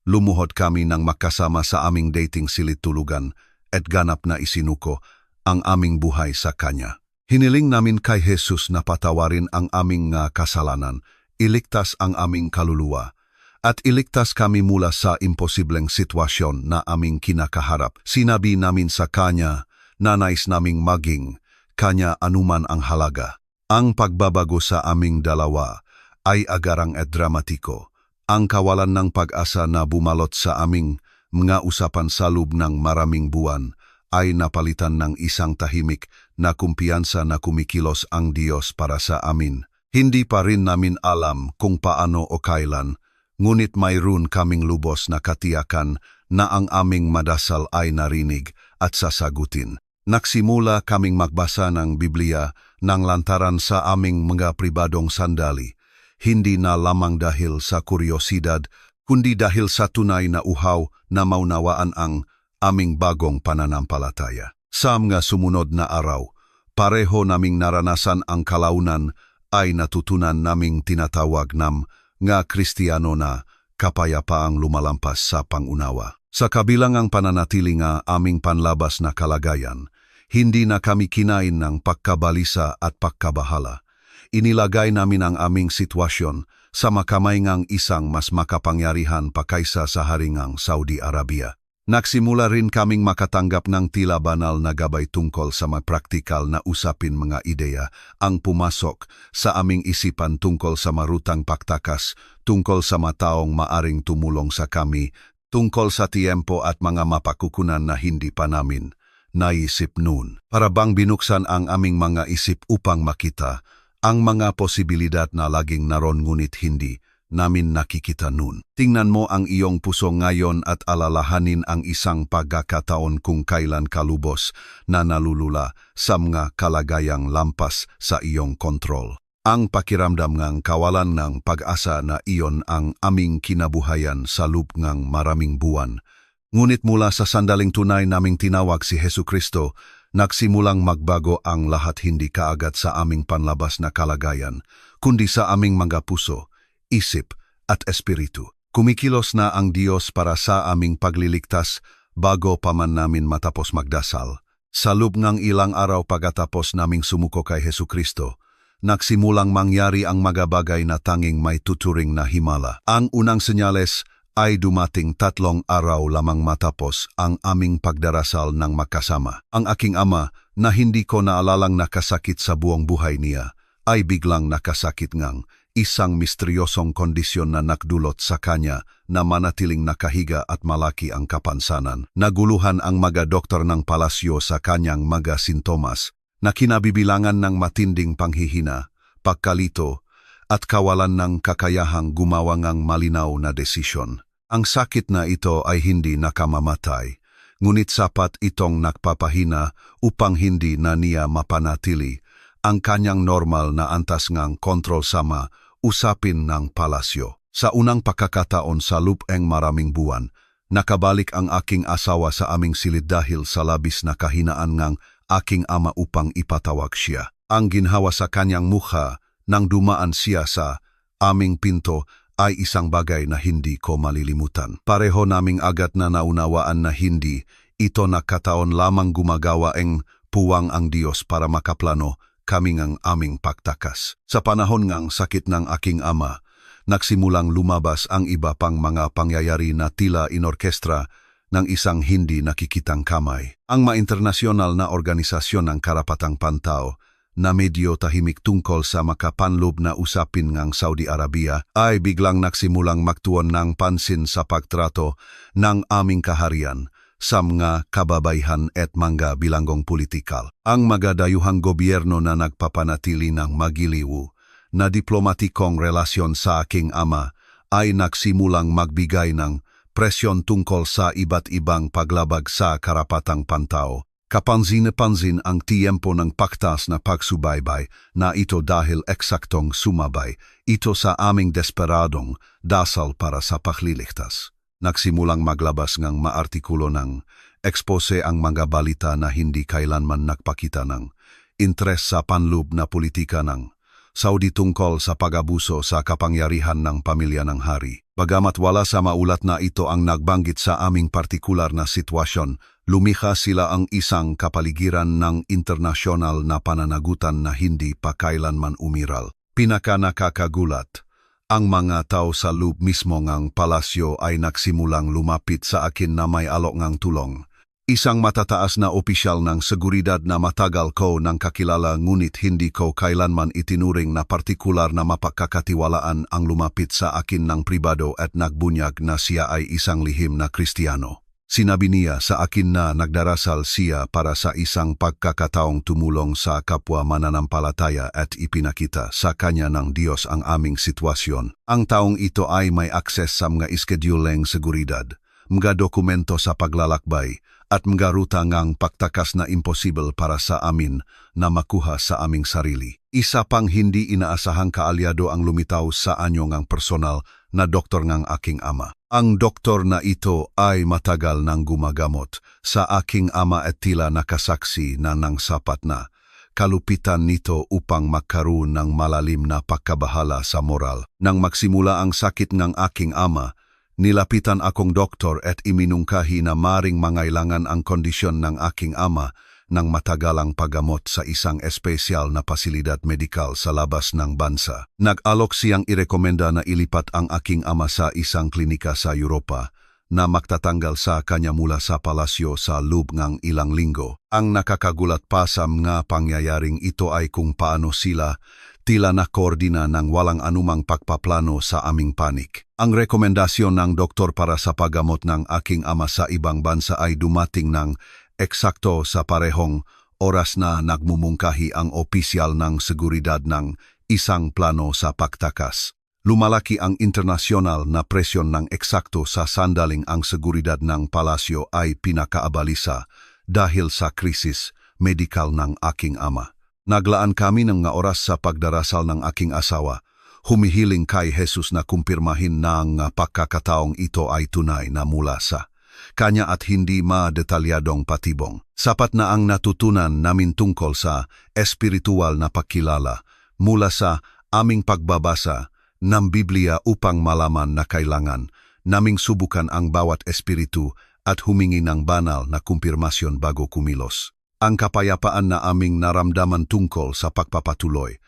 Lumuhod kami ng makasama sa aming dating silid-tulugan at ganap na isinuko ang aming buhay sa Kanya. Hiniling namin kay Jesus na patawarin ang aming kasalanan, iligtas ang aming kaluluwa, at iligtas kami mula sa imposibleng sitwasyon na aming kinakaharap. Sinabi namin sa Kanya na nais naming maging Kanya anuman ang halaga. Ang pagbabago sa aming dalawa ay agarang at dramatiko. Ang kawalan ng pag-asa na bumalot sa aming mga usapan sa loob ng maraming buwan ay napalitan ng isang tahimik na kumpiyansa na kumikilos ang Diyos para sa amin. Hindi pa rin namin alam kung paano o kailan, ngunit mayroon kaming lubos na katiyakan na ang aming madasal ay narinig at sasagutin. Nagsimula kaming magbasa ng Biblia ng lantaran sa aming mga pribadong sandali, hindi na lamang dahil sa kuryosidad, kundi dahil sa tunay na uhaw na maunawaan ang aming bagong pananampalataya. Sa mga sumunod na araw, pareho naming naranasan ang kalaunan ay natutunan naming tinatawag ng nga Kristiyano na kapayapaang lumalampas sa pangunawa. Sa kabilang ang pananatili nga aming panlabas na kalagayan, hindi na kami kinain ng pagkabalisa at pagkabahala. Inilagay namin ang aming sitwasyon sa makamay ngang isang mas makapangyarihan pa kaysa sa haringang Saudi Arabia. Nagsimula rin kaming makatanggap ng tila banal na gabay tungkol sa mga praktikal na usapin mga ideya ang pumasok sa aming isipan tungkol sa marutang paktakas, tungkol sa mataong maaring tumulong sa kami, tungkol sa tiempo at mga mapakukunan na hindi pa namin naisip noon. Para bang binuksan ang aming mga isip upang makita ang mga posibilidad na laging naroon ngunit hindi namin nakikita noon. Tingnan mo ang iyong puso ngayon at alalahanin ang isang pagkakataon kung kailan kalubos na nalulula sa mga kalagayang lampas sa iyong kontrol. Ang pakiramdam ngang kawalan ng pag-asa na iyon ang aming kinabuhayan sa loob ngang maraming buwan. Ngunit mula sa sandaling tunay naming tinawag si Hesukristo, nagsimulang magbago ang lahat hindi kaagad sa aming panlabas na kalagayan, kundi sa aming mga puso, isip at espiritu. Kumikilos na ang Diyos para sa aming pagliligtas bago pa man namin matapos magdasal. Sa loob ng ilang araw pagkatapos naming sumuko kay Hesukristo, nagsimulang mangyari ang mga bagay na tanging may tuturing na himala. Ang unang senyales ay dumating 3 araw lamang matapos ang aming pagdarasal ng magkasama. Ang aking ama na hindi ko naalalang nakasakit sa buong buhay niya ay biglang nakasakit ngang isang misteryosong kondisyon na nakdulot sa kanya na manatiling nakahiga at malaki ang kapansanan. Naguluhan ang mga doktor ng palasyo sa kanyang mga sintomas na kinabibilangan ng matinding panghihina, pagkalito at kawalan ng kakayahang gumawa ng malinaw na desisyon. Ang sakit na ito ay hindi nakamamatay, ngunit sapat itong nagpapahina upang hindi na niya mapanatili ang kanyang normal na antas ngang kontrol sama usapin ng palasyo. Sa unang pagkakataon sa loob ng maraming buwan, nakabalik ang aking asawa sa aming silid dahil sa labis na kahinaan ng aking ama upang ipatawag siya. Ang ginhawa sa kanyang mukha nang dumaan siya sa aming pinto ay isang bagay na hindi ko malilimutan. Pareho naming agad na naunawaan na hindi ito nakataon lamang gumagawa ang puwang ang Diyos para makaplano kami ngang aming pagtakas. Sa panahon ngang sakit ng aking ama, nagsimulang lumabas ang iba pang mga pangyayari na tila inorkestra ng isang hindi nakikitang kamay. Ang ma-internasyonal na organisasyon ng karapatang pantao na medyo tahimik tungkol sa makapanlob na usapin ngang Saudi Arabia ay biglang nagsimulang magtuon ng pansin sa pagtrato ng aming kaharian sa mga kababayhan at mga bilanggong politikal. Ang mga dayuhang gobyerno na nagpapanatili ng magiliw na diplomatikong relasyon sa aking ama ay nagsimulang magbigay ng presyon tungkol sa iba't ibang paglabag sa karapatang pantao. Kapansin-pansin ang tiempo ng paktas na pagsubaybay na ito dahil eksaktong sumabay ito sa aming desperadong dasal para sa pagliligtas. Nagsimulang maglabas ngang maartikulo ng expose ang mga balita na hindi kailanman nagpakita ng interes sa panloob na politika ng Saudi tungkol sa pag-abuso sa kapangyarihan ng pamilya ng hari. Bagamat wala sa maulat na ito ang nagbanggit sa aming partikular na sitwasyon, lumikha sila ang isang kapaligiran ng internasyonal na pananagutan na hindi pa kailanman umiral. Pinaka-nakakagulat, ang mga tao sa loob mismo ngang palasyo ay nagsimulang lumapit sa akin na may alok ngang tulong. Isang matataas na opisyal ng seguridad na matagal ko nang kakilala ngunit hindi ko kailanman itinuring na partikular na mapagkakatiwalaan ang lumapit sa akin ng pribado at nagbunyag na siya ay isang lihim na Kristiyano. Sinabi niya sa akin na nagdarasal siya para sa isang pagkakataong tumulong sa kapwa mananampalataya at ipinakita sa kanya ng Diyos ang aming sitwasyon. Ang taong ito ay may akses sa mga iskediuleng seguridad, mga dokumento sa paglalakbay, at mga ruta ngang pagtakas na imposible para sa amin na makuha sa aming sarili. Isa pang hindi inaasahang kaalyado ang lumitaw sa anyo ngang personal na doktor ngang aking ama. Ang doktor na ito ay matagal nang gumagamot sa aking ama at tila nakasaksi na nang sapat na kalupitan nito upang magkaroon ng malalim na pagkabahala sa moral. Nang magsimula ang sakit ng aking ama, nilapitan akong doktor at iminungkahi na maring mangailangan ang kondisyon ng aking ama ng matagalang paggamot sa isang espesyal na pasilidad medikal sa labas ng bansa. Nag-alok siyang irekomenda na ilipat ang aking ama sa isang klinika sa Europa na magtatanggal sa kanya mula sa palasyo sa loob ng ilang linggo. Ang nakakagulat pa sa mga pangyayaring ito ay kung paano sila tila na koordina ng walang anumang pagpaplano sa aming panik. Ang rekomendasyon ng doktor para sa paggamot ng aking ama sa ibang bansa ay dumating ng eksakto sa parehong oras na nagmumungkahi ang opisyal ng seguridad ng isang plano sa pagtakas. Lumalaki ang internasyonal na presyon ng eksakto sa sandaling ang seguridad ng palasyo ay pinakaabalisa dahil sa krisis medikal ng aking ama. Naglaan kami ng nga oras sa pagdarasal ng aking asawa, humihiling kay Jesus na kumpirmahin na ang pagkakataong ito ay tunay na mula sa kanya at hindi ma-detalyadong patibong. Sapat na ang natutunan namin tungkol sa espiritual na pagkilala mula sa aming pagbabasa ng Biblia upang malaman na kailangan naming subukan ang bawat espiritu at humingi ng banal na kumpirmasyon bago kumilos. Ang kapayapaan na aming naramdaman tungkol sa pagpapatuloy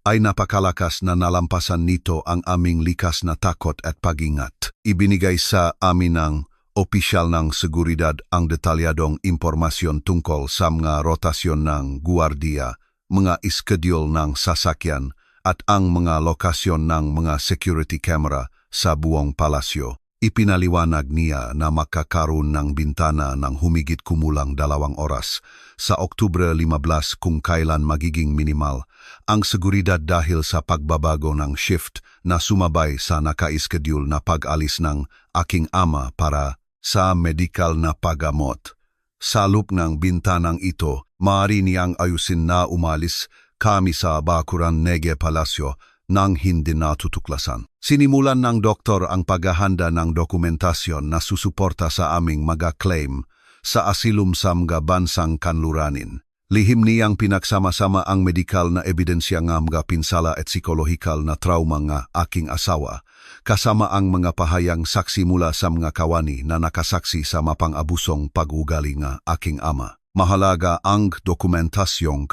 ay napakalakas na nalampasan nito ang aming likas na takot at pag-ingat. Ibinigay sa amin ng opisyal ng seguridad ang detalyadong impormasyon tungkol sa mga rotasyon ng guardia, mga iskedyul ng sasakyan at ang mga lokasyon ng mga security camera sa buong palasyo. Ipinaliwanag niya na makakaroon ng bintana ng humigit kumulang 2 oras sa Oktubre 15 kung kailan magiging minimal ang seguridad dahil sa pagbabago ng shift na sumabay sa naka-iskedyul na pag-alis ng aking ama para sa medikal na paggamot. Sa loob ng bintanang ito, maaari niyang ayusin na umalis kami sa Bakuran Nege Palasyo nang hindi natutuklasan. Sinimulan ng doktor ang paghahanda ng dokumentasyon na susuporta sa aming mga-claim sa asilum sa mga bansang kanluranin. Lihim niyang pinagsama-sama ang medikal na ebidensya ng mga pinsala at psikolohikal na trauma ng aking asawa, kasama ang mga pahayang saksi mula sa mga kawani na nakasaksi sa mapang-abusong pag-ugali ng aking ama. Mahalaga ang dokumentasyong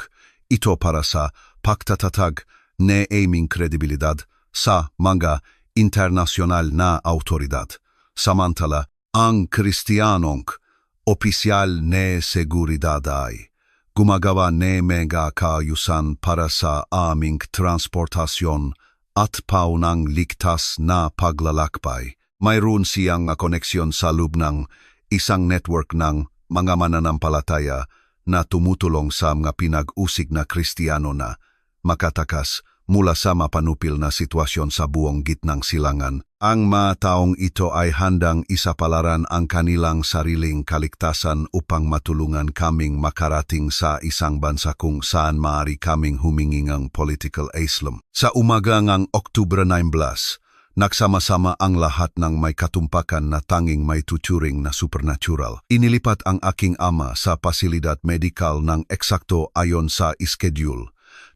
ito para sa pagtatatag na aming kredibilidad sa mga internasyonal na autoridad. Samantala, ang Kristiyanong opisyal na seguridad ay gumagawa na mga kaayusan para sa aming transportasyon at paunang ligtas na paglalakbay. Mayroon siyang koneksyon sa loob ng isang network ng mga mananampalataya na tumutulong sa mga pinag-usig na Kristiyano na makatakas mula sa mapanupil na sitwasyon sa buong gitnang silangan. Ang mga taong ito ay handang isapalaran ang kanilang sariling kaligtasan upang matulungan kaming makarating sa isang bansa kung saan maaari kaming humingi ng political asylum. Sa umaga ng Oktubre 19, nagsama-sama ang lahat ng may katumpakan na tanging may tuturing na supernatural. Inilipat ang aking ama sa pasilidad medikal ng eksakto ayon sa schedule.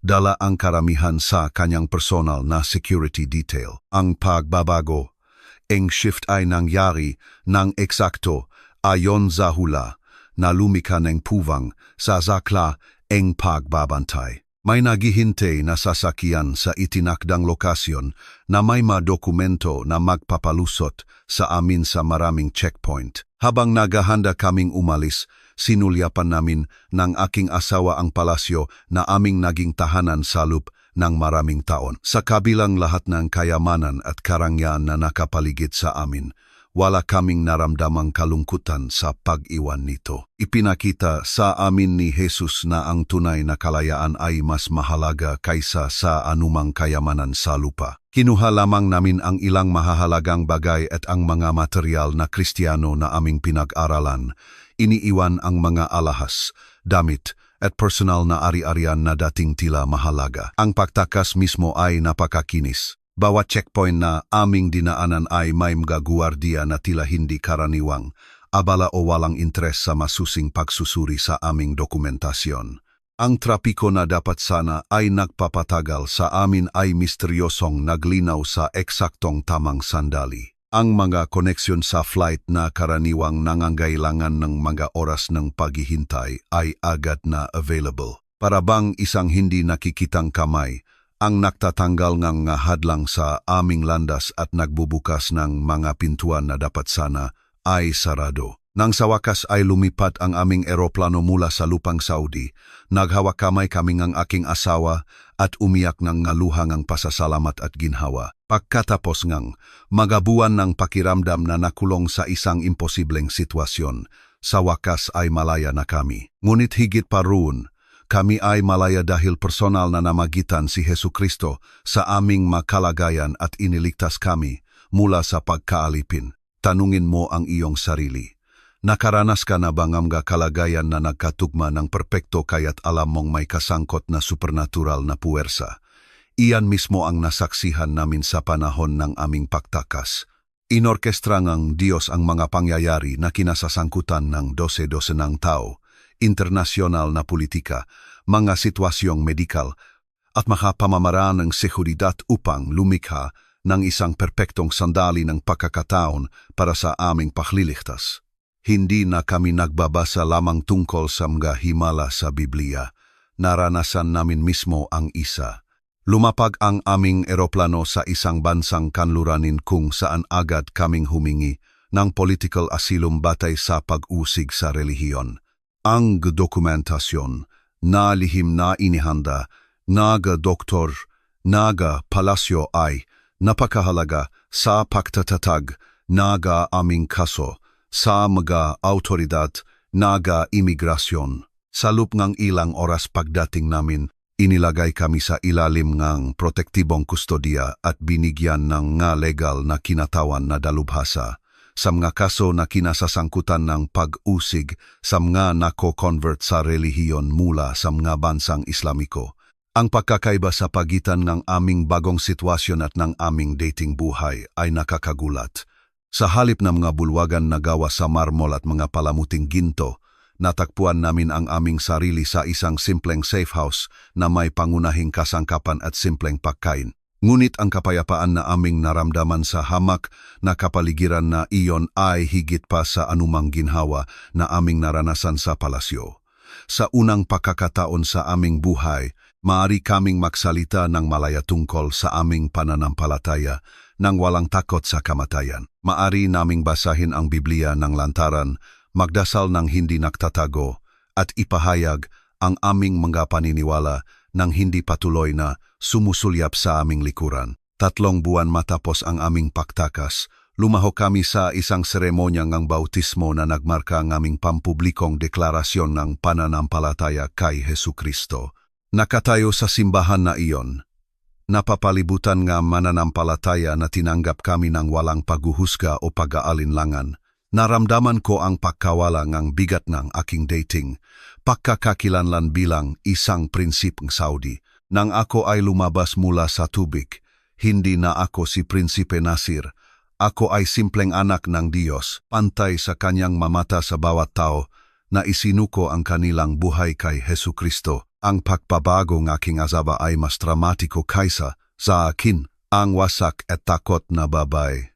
Dala ang karamihan sa kanyang personal na security detail. Ang pagbabago, ang shift ay nangyari ng eksakto ayon sa hula na lumika ng puwang sa zakla ang pagbabantay. May naghihintay na sasakyan sa itinakdang lokasyon na may mga dokumento na magpapalusot sa amin sa maraming checkpoint. Habang naghahanda kaming umalis, sinulyapan namin ng aking asawa ang palasyo na aming naging tahanan sa loob ng maraming taon. Sa kabilang lahat ng kayamanan at karangyaan na nakapaligid sa amin, wala kaming naramdamang kalungkutan sa pag-iwan nito. Ipinakita sa amin ni Jesus na ang tunay na kalayaan ay mas mahalaga kaysa sa anumang kayamanan sa lupa. Kinuha lamang namin ang ilang mahahalagang bagay at ang mga material na Kristiyano na aming pinag-aralan. Iniiwan ang mga alahas, damit, at personal na ari-arian na dating tila mahalaga. Ang pagtakas mismo ay napakakinis. Bawat checkpoint na aming dinaanan ay may mga guwardiya na tila hindi karaniwang, abala o walang interes sa masusing pagsusuri sa aming dokumentasyon. Ang trapiko na dapat sana ay nagpapatagal sa amin ay misteryosong naglinaw sa eksaktong tamang sandali. Ang mga koneksyon sa flight na karaniwang nangangailangan ng mga oras ng paghihintay ay agad na available. Para bang isang hindi nakikitang kamay, ang nagtatanggal ng hadlang sa aming landas at nagbubukas ng mga pintuan na dapat sana ay sarado. Nang sa wakas ay lumipat ang aming eroplano mula sa lupang Saudi, naghawak kamay kaming ang aking asawa at umiyak ng ngaluhang ang pasasalamat at ginhawa. Pagkatapos ngang magabuan ng pakiramdam na nakulong sa isang imposibleng sitwasyon, sa wakas ay malaya na kami. Ngunit higit pa roon, kami ay malaya dahil personal na namagitan si Hesukristo sa aming makalagayan at iniligtas kami mula sa pagkaalipin. Tanungin mo ang iyong sarili. Nakaranas ka na ba ng mga kalagayan na nagkatugma ng perpekto kaya't alam mong may kasangkot na supernatural na puwersa? Iyan mismo ang nasaksihan namin sa panahon ng aming pagtakas. Inorkestra ng Diyos ang mga pangyayari na kinasasangkutan ng 12-12 ng tao, internasyonal na politika, mga sitwasyong medikal, at makapamamaraan ng seguridad upang lumikha ng isang perpektong sandali ng pagkakataon para sa aming pagliligtas. Hindi na kami nagbabasa lamang tungkol sa mga himala sa Biblia. Naranasan namin mismo ang isa. Lumapag ang aming eroplano sa isang bansang kanluranin kung saan agad kaming humingi ng political asylum batay sa pag-usig sa relihiyon. Ang dokumentasyon na lihim na inihanda, naga doktor, naga palasyo ay napakahalaga sa pagtatatag, naga aming kaso, sa mga autoridad, naga imigrasyon. Sa loob ng ilang oras pagdating namin, inilagay kami sa ilalim ng protektibong kustodiya at binigyan ng nga legal na kinatawan na dalubhasa sa mga kaso na kinasasangkutan ng pag-usig sa mga nako-convert sa relihiyon mula sa mga bansang Islamiko. Ang pagkakaiba sa pagitan ng aming bagong sitwasyon at ng aming dating buhay ay nakakagulat. Sa halip ng mga bulwagan na gawa sa marmol at mga palamuting ginto, natagpuan namin ang aming sarili sa isang simpleng safe house na may pangunahing kasangkapan at simpleng pagkain. Ngunit ang kapayapaan na aming naramdaman sa hamak na kapaligiran na iyon ay higit pa sa anumang ginhawa na aming naranasan sa palasyo. Sa unang pagkakataon sa aming buhay, maaari kaming magsalita ng malaya tungkol sa aming pananampalataya nang walang takot sa kamatayan. Maaari naming basahin ang Biblia ng lantaran, magdasal ng hindi nagtatago, at ipahayag ang aming mga paniniwala nang hindi patuloy na sumusulyap sa aming likuran. 3 buwan matapos ang aming pagtakas, lumaho kami sa isang seremonya ng bautismo na nagmarka ng aming pampublikong deklarasyon ng pananampalataya kay Hesukristo. Nakatayo sa simbahan na iyon, napapalibutan nga mananampalataya na tinanggap kami ng walang paghuhusga o pag-aalinlangan. Naramdaman ko ang pagkawala ng bigat ng aking dating, pagkakakilanlan bilang isang prinsipeng Saudi. Nang ako ay lumabas mula sa tubig, hindi na ako si Prinsipe Nasir. Ako ay simpleng anak ng Diyos, pantay sa kanyang mamata sa bawat tao na isinuko ang kanilang buhay kay Hesukristo. Ang pagbabago ng aking azaba ay mas dramatiko kaysa sa akin. Ang wasak at takot na babae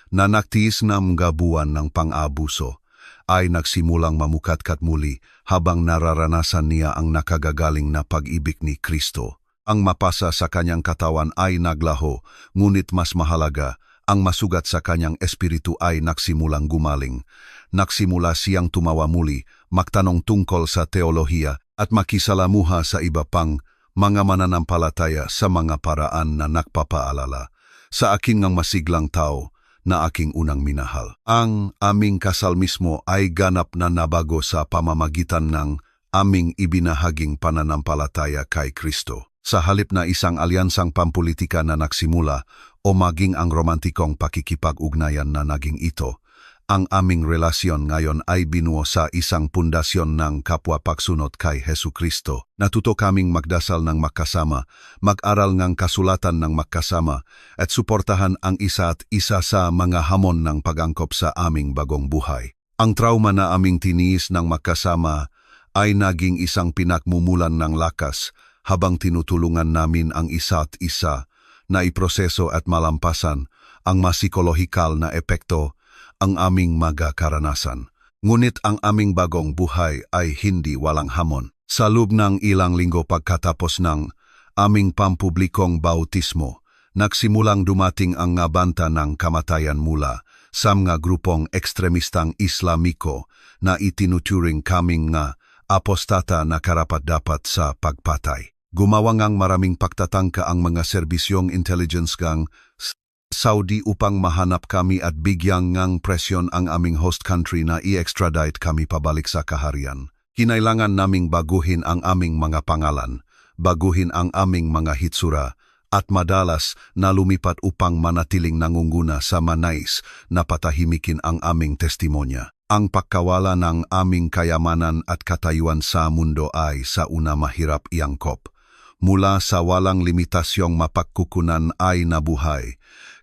na nagtiis ng mga buwan ng pang-abuso ay nagsimulang mamukatkat muli habang nararanasan niya ang nakagagaling na pag-ibig ni Kristo. Ang mapasa sa kanyang katawan ay naglaho, ngunit mas mahalaga, ang masugat sa kanyang espiritu ay nagsimulang gumaling. Nagsimula siyang tumawa muli, magtanong tungkol sa teolohiya at makisalamuha sa iba pang mga mananampalataya sa mga paraan na nagpapaalala. Sa aking ng masiglang tao, na aking unang minahal. Ang aming kasal mismo ay ganap na nabago sa pamamagitan ng aming ibinahaging pananampalataya kay Kristo. Sa halip na isang alyansang pampolitika na nagsimula o maging ang romantikong pakikipag-ugnayan na naging ito, ang aming relasyon ngayon ay binuo sa isang pundasyon ng kapwa-pagsunod kay Hesu Kristo. Natuto kaming magdasal ng magkasama, mag-aral ng kasulatan ng magkasama, at suportahan ang isa't isa sa mga hamon ng pag-angkop sa aming bagong buhay. Ang trauma na aming tiniis ng magkasama ay naging isang pinagmumulan ng lakas habang tinutulungan namin ang isa't isa na iproseso at malampasan ang masikolohikal na epekto ang aming mga karanasan. Ngunit ang aming bagong buhay ay hindi walang hamon. Sa loob ng ilang linggo pagkatapos ng aming pampublikong bautismo, nagsimulang dumating ang ngabanta ng kamatayan mula sa mga grupong ekstremistang Islamiko na itinuturing kaming nga apostata na karapat-dapat sa pagpatay. Gumawa ngang maraming pagtatangka ang mga serbisyong intelligence gang Saudi upang mahanap kami at bigyang ngang presyon ang aming host country na i-extradite kami pabalik sa kaharian. Kinailangan naming baguhin ang aming mga pangalan, baguhin ang aming mga hitsura, at madalas na lumipat upang manatiling nangunguna sa manais na patahimikin ang aming testimonya. Ang pagkawala ng aming kayamanan at katayuan sa mundo ay sa una mahirap iangkop. Mula sa walang limitasyong mapagkukunan ay nabuhay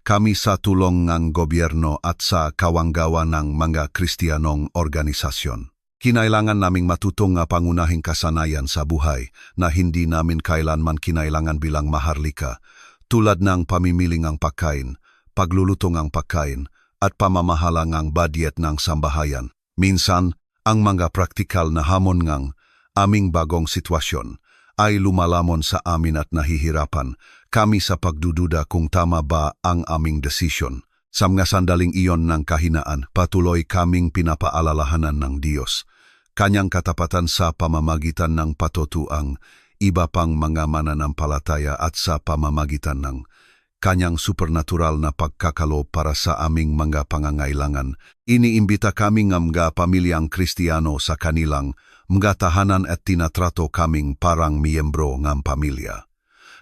kami sa tulong ng gobyerno at sa kawanggawa ng mga Kristiyanong organisasyon. Kinailangan naming matutong nga pangunahing kasanayan sa buhay na hindi namin kailanman kinailangan bilang maharlika, tulad ng pamimiling ang pagkain, paglulutong ang pagkain, at pamamahalang ang budget ng sambahayan. Minsan, ang mga praktikal na hamon ngang aming bagong sitwasyon ay lumalamon sa amin at nahihirapan kami sa pagdududa kung tama ba ang aming desisyon. Sa mga sandaling iyon ng kahinaan, patuloy kaming pinapaalalahanan ng Diyos. Kanyang katapatan sa pamamagitan ng patutuang iba pang mga mananampalataya at sa pamamagitan ng kanyang supernatural na pagkakalo para sa aming mga pangangailangan. Iniimbita kami ng mga pamilyang Kristiyano sa kanilang mga tahanan at tinatrato kaming parang miyembro ng pamilya.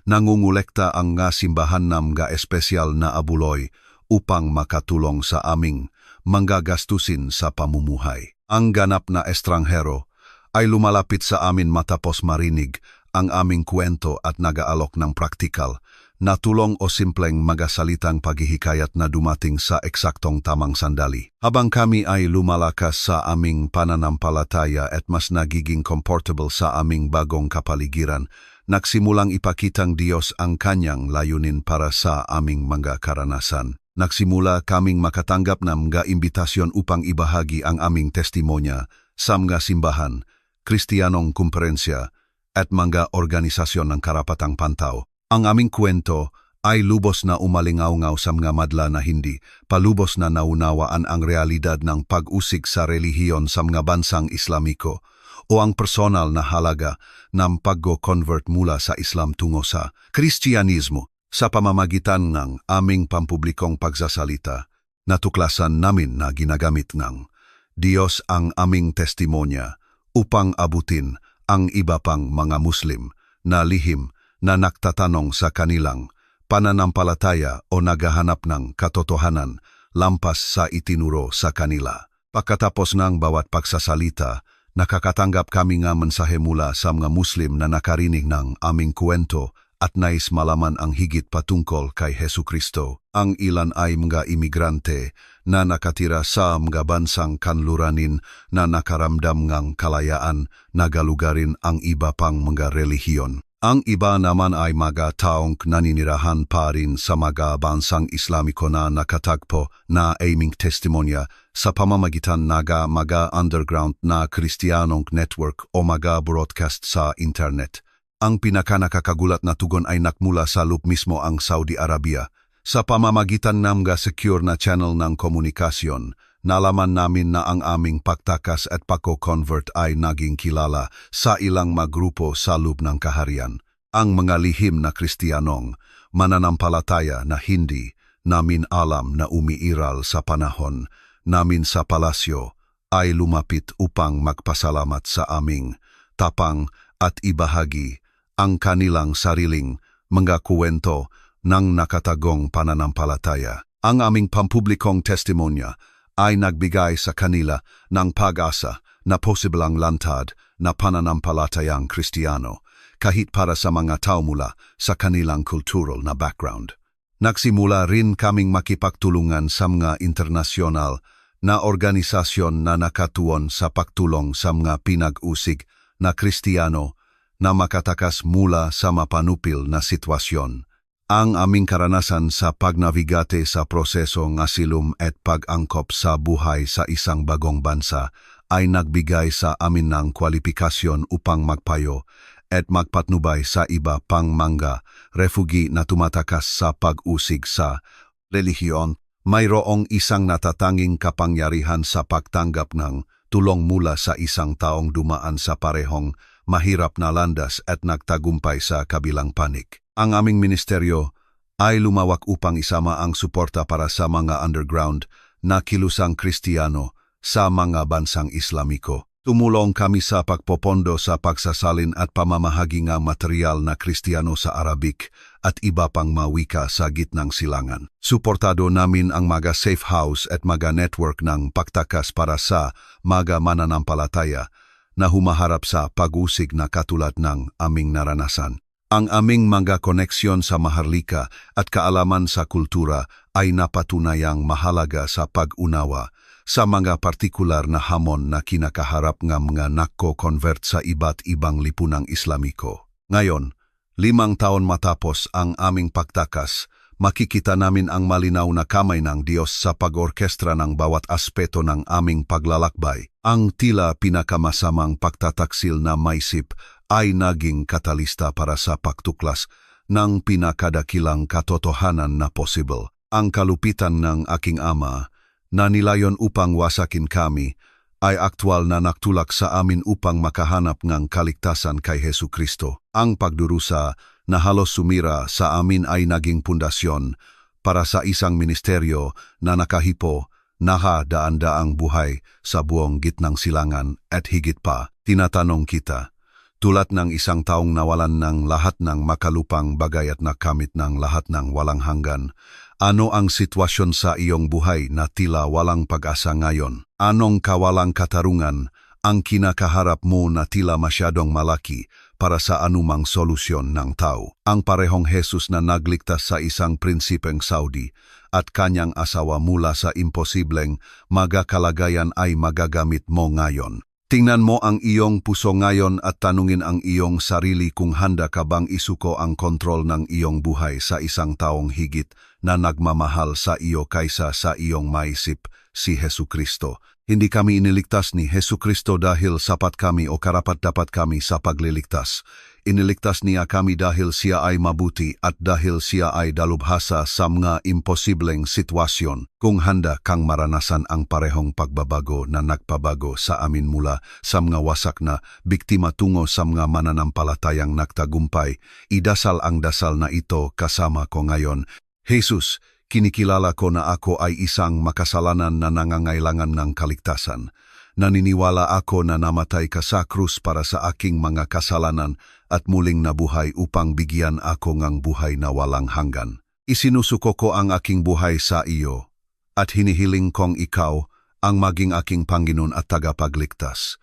Nangungulekta ang nga simbahan ng mga espesyal na abuloy upang makatulong sa aming mga gastusin sa pamumuhay. Ang ganap na estranghero ay lumalapit sa amin matapos marinig ang aming kwento at nag-aalok ng praktikal na tulong o simpleng magasalitang paghihikayat na dumating sa eksaktong tamang sandali. Habang kami ay lumalakas sa aming pananampalataya at mas nagiging comfortable sa aming bagong kapaligiran, nagsimulang ipakitang Diyos ang kanyang layunin para sa aming mga karanasan. Nagsimula kaming makatanggap ng mga imbitasyon upang ibahagi ang aming testimonya sa mga simbahan, Kristiyanong kumperensya at mga organisasyon ng karapatang pantaw. Ang aming kwento ay lubos na umalingaw-ngaw sa mga madla na hindi palubos na naunawaan ang realidad ng pag-usig sa relihiyon sa mga bansang Islamiko o ang personal na halaga ng pag-convert mula sa Islam tungo sa Kristyanismo. Sa pamamagitan ng aming pampublikong pagsasalita, natuklasan namin na ginagamit ng Diyos ang aming testimonya upang abutin ang iba pang mga Muslim na lihim na nagtatanong sa kanilang pananampalataya o naghahanap ng katotohanan lampas sa itinuro sa kanila. Pagkatapos ng bawat pagsasalita, nakakatanggap kami nga mensahe mula sa mga Muslim na nakarinig ng aming kwento at nais malaman ang higit patungkol kay Hesu Kristo. Ang ilan ay mga imigrante na nakatira sa mga bansang kanluranin na nakaramdam ng kalayaan na galugarin ang iba pang mga relihiyon. Ang iba naman ay mga taong naninirahan pa rin sa mga bansang Islamiko na nakatagpo na aming testimonya sa pamamagitan ng mga underground na Kristiyanong network o mga broadcast sa internet. Ang pinakanakakagulat na tugon ay nakmula sa loob mismo ang Saudi Arabia. Sa pamamagitan ng mga secure na channel ng komunikasyon, nalaman namin na ang aming pagtakas at pagko-convert ay naging kilala sa ilang mga grupo sa loob ng kaharian. Ang mga lihim na Kristiyanong mananampalataya na hindi namin alam na umiiral sa panahon namin sa palasyo ay lumapit upang magpasalamat sa aming tapang at ibahagi ang kanilang sariling mga kuwento ng nakatagong pananampalataya. Ang aming pampublikong testimonya ay nagbigay sa kanila ng pag-asa na posibleng lantad na pananampalatayang Kristiyano kahit para sa mga tao mula sa kanilang kultural na background. Nagsimula rin kaming makipagtulungan sa mga internasyonal na organisasyon na nakatuon sa pagtulong sa mga pinag-usig na Kristiyano na makatakas mula sa mapanupil na sitwasyon. Ang aming karanasan sa pagnavigate sa proseso ng asilum at pag-angkop sa buhay sa isang bagong bansa ay nagbigay sa amin ng kwalifikasyon upang magpayo at magpatnubay sa iba pang mga refugi na tumatakas sa pag-usig sa relihiyon. Mayroong isang natatanging kapangyarihan sa pagtanggap ng tulong mula sa isang taong dumaan sa parehong mahirap na landas at nagtagumpay sa kabilang panik. Ang aming ministeryo ay lumawak upang isama ang suporta para sa mga underground na kilusang Kristiyano sa mga bansang Islamiko. Tumulong kami sa pagpopondo sa pagsasalin at pamamahagi ng material na Kristiyano sa Arabic at iba pang mawika sa gitnang silangan. Suportado namin ang mga safe house at mga network ng pagtakas para sa mga mananampalataya na humaharap sa pag-usig na katulad ng aming naranasan. Ang aming mga koneksyon sa maharlika at kaalaman sa kultura ay napatunayang mahalaga sa pag-unawa sa mga partikular na hamon na kinakaharap ng mga nagko-convert sa iba't ibang lipunang Islamiko. Ngayon, 5 taon matapos ang aming pagtakas, makikita namin ang malinaw na kamay ng Diyos sa pag-orkestra ng bawat aspeto ng aming paglalakbay. Ang tila pinakamasamang pagtataksil na maisip ay naging katalista para sa pagtuklas ng pinakadakilang katotohanan na possible. Ang kalupitan ng aking ama na nilayon upang wasakin kami ay aktwal na nagtulak sa amin upang makahanap ng kaligtasan kay Hesukristo. Ang pagdurusa na halos sumira sa amin ay naging pundasyon para sa isang ministeryo na nakahipo daan-daang buhay sa buong gitnang silangan at higit pa, tinatanong kita, tulad ng isang taong nawalan ng lahat ng makalupang bagay at nakamit ng lahat ng walang hanggan, ano ang sitwasyon sa iyong buhay na tila walang pag-asa ngayon? Anong kawalang katarungan ang kinakaharap mo na tila masyadong malaki para sa anumang solusyon ng tao? Ang parehong Jesus na nagligtas sa isang prinsipeng Saudi at kanyang asawa mula sa imposibleng magakalagayan ay magagamit mo ngayon. Tingnan mo ang iyong puso ngayon at tanungin ang iyong sarili kung handa ka bang isuko ang kontrol ng iyong buhay sa isang taong higit na nagmamahal sa iyo kaysa sa iyong maisip, si Hesukristo. Hindi kami iniligtas ni Hesukristo dahil sapat kami o karapat-dapat kami sa pagliligtas. Iniligtas niya kami dahil siya ay mabuti at dahil siya ay dalubhasa sa mga imposibleng sitwasyon. Kung handa kang maranasan ang parehong pagbabago na nagpabago sa amin mula sa mga wasak na biktima tungo sa mga mananampalatayang nagtagumpay, idasal ang dasal na ito kasama ko ngayon. Jesus, kinikilala ko na ako ay isang makasalanan na nangangailangan ng kaligtasan. Naniniwala ako na namatay ka sa krus para sa aking mga kasalanan at muling nabuhay upang bigyan ako ng buhay na walang hanggan. Isinusuko ko ang aking buhay sa iyo at hinihiling kong ikaw ang maging aking Panginoon at tagapagligtas.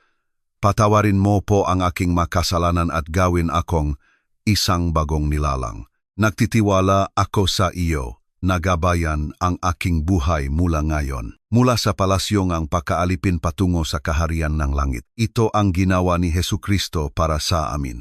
Patawarin mo po ang aking makasalanan at gawin akong isang bagong nilalang. Nagtitiwala ako sa iyo. Nagabayan ang aking buhay mula ngayon. Mula sa palasyong ang pakaalipin patungo sa kaharian ng langit. Ito ang ginawa ni Hesukristo para sa amin.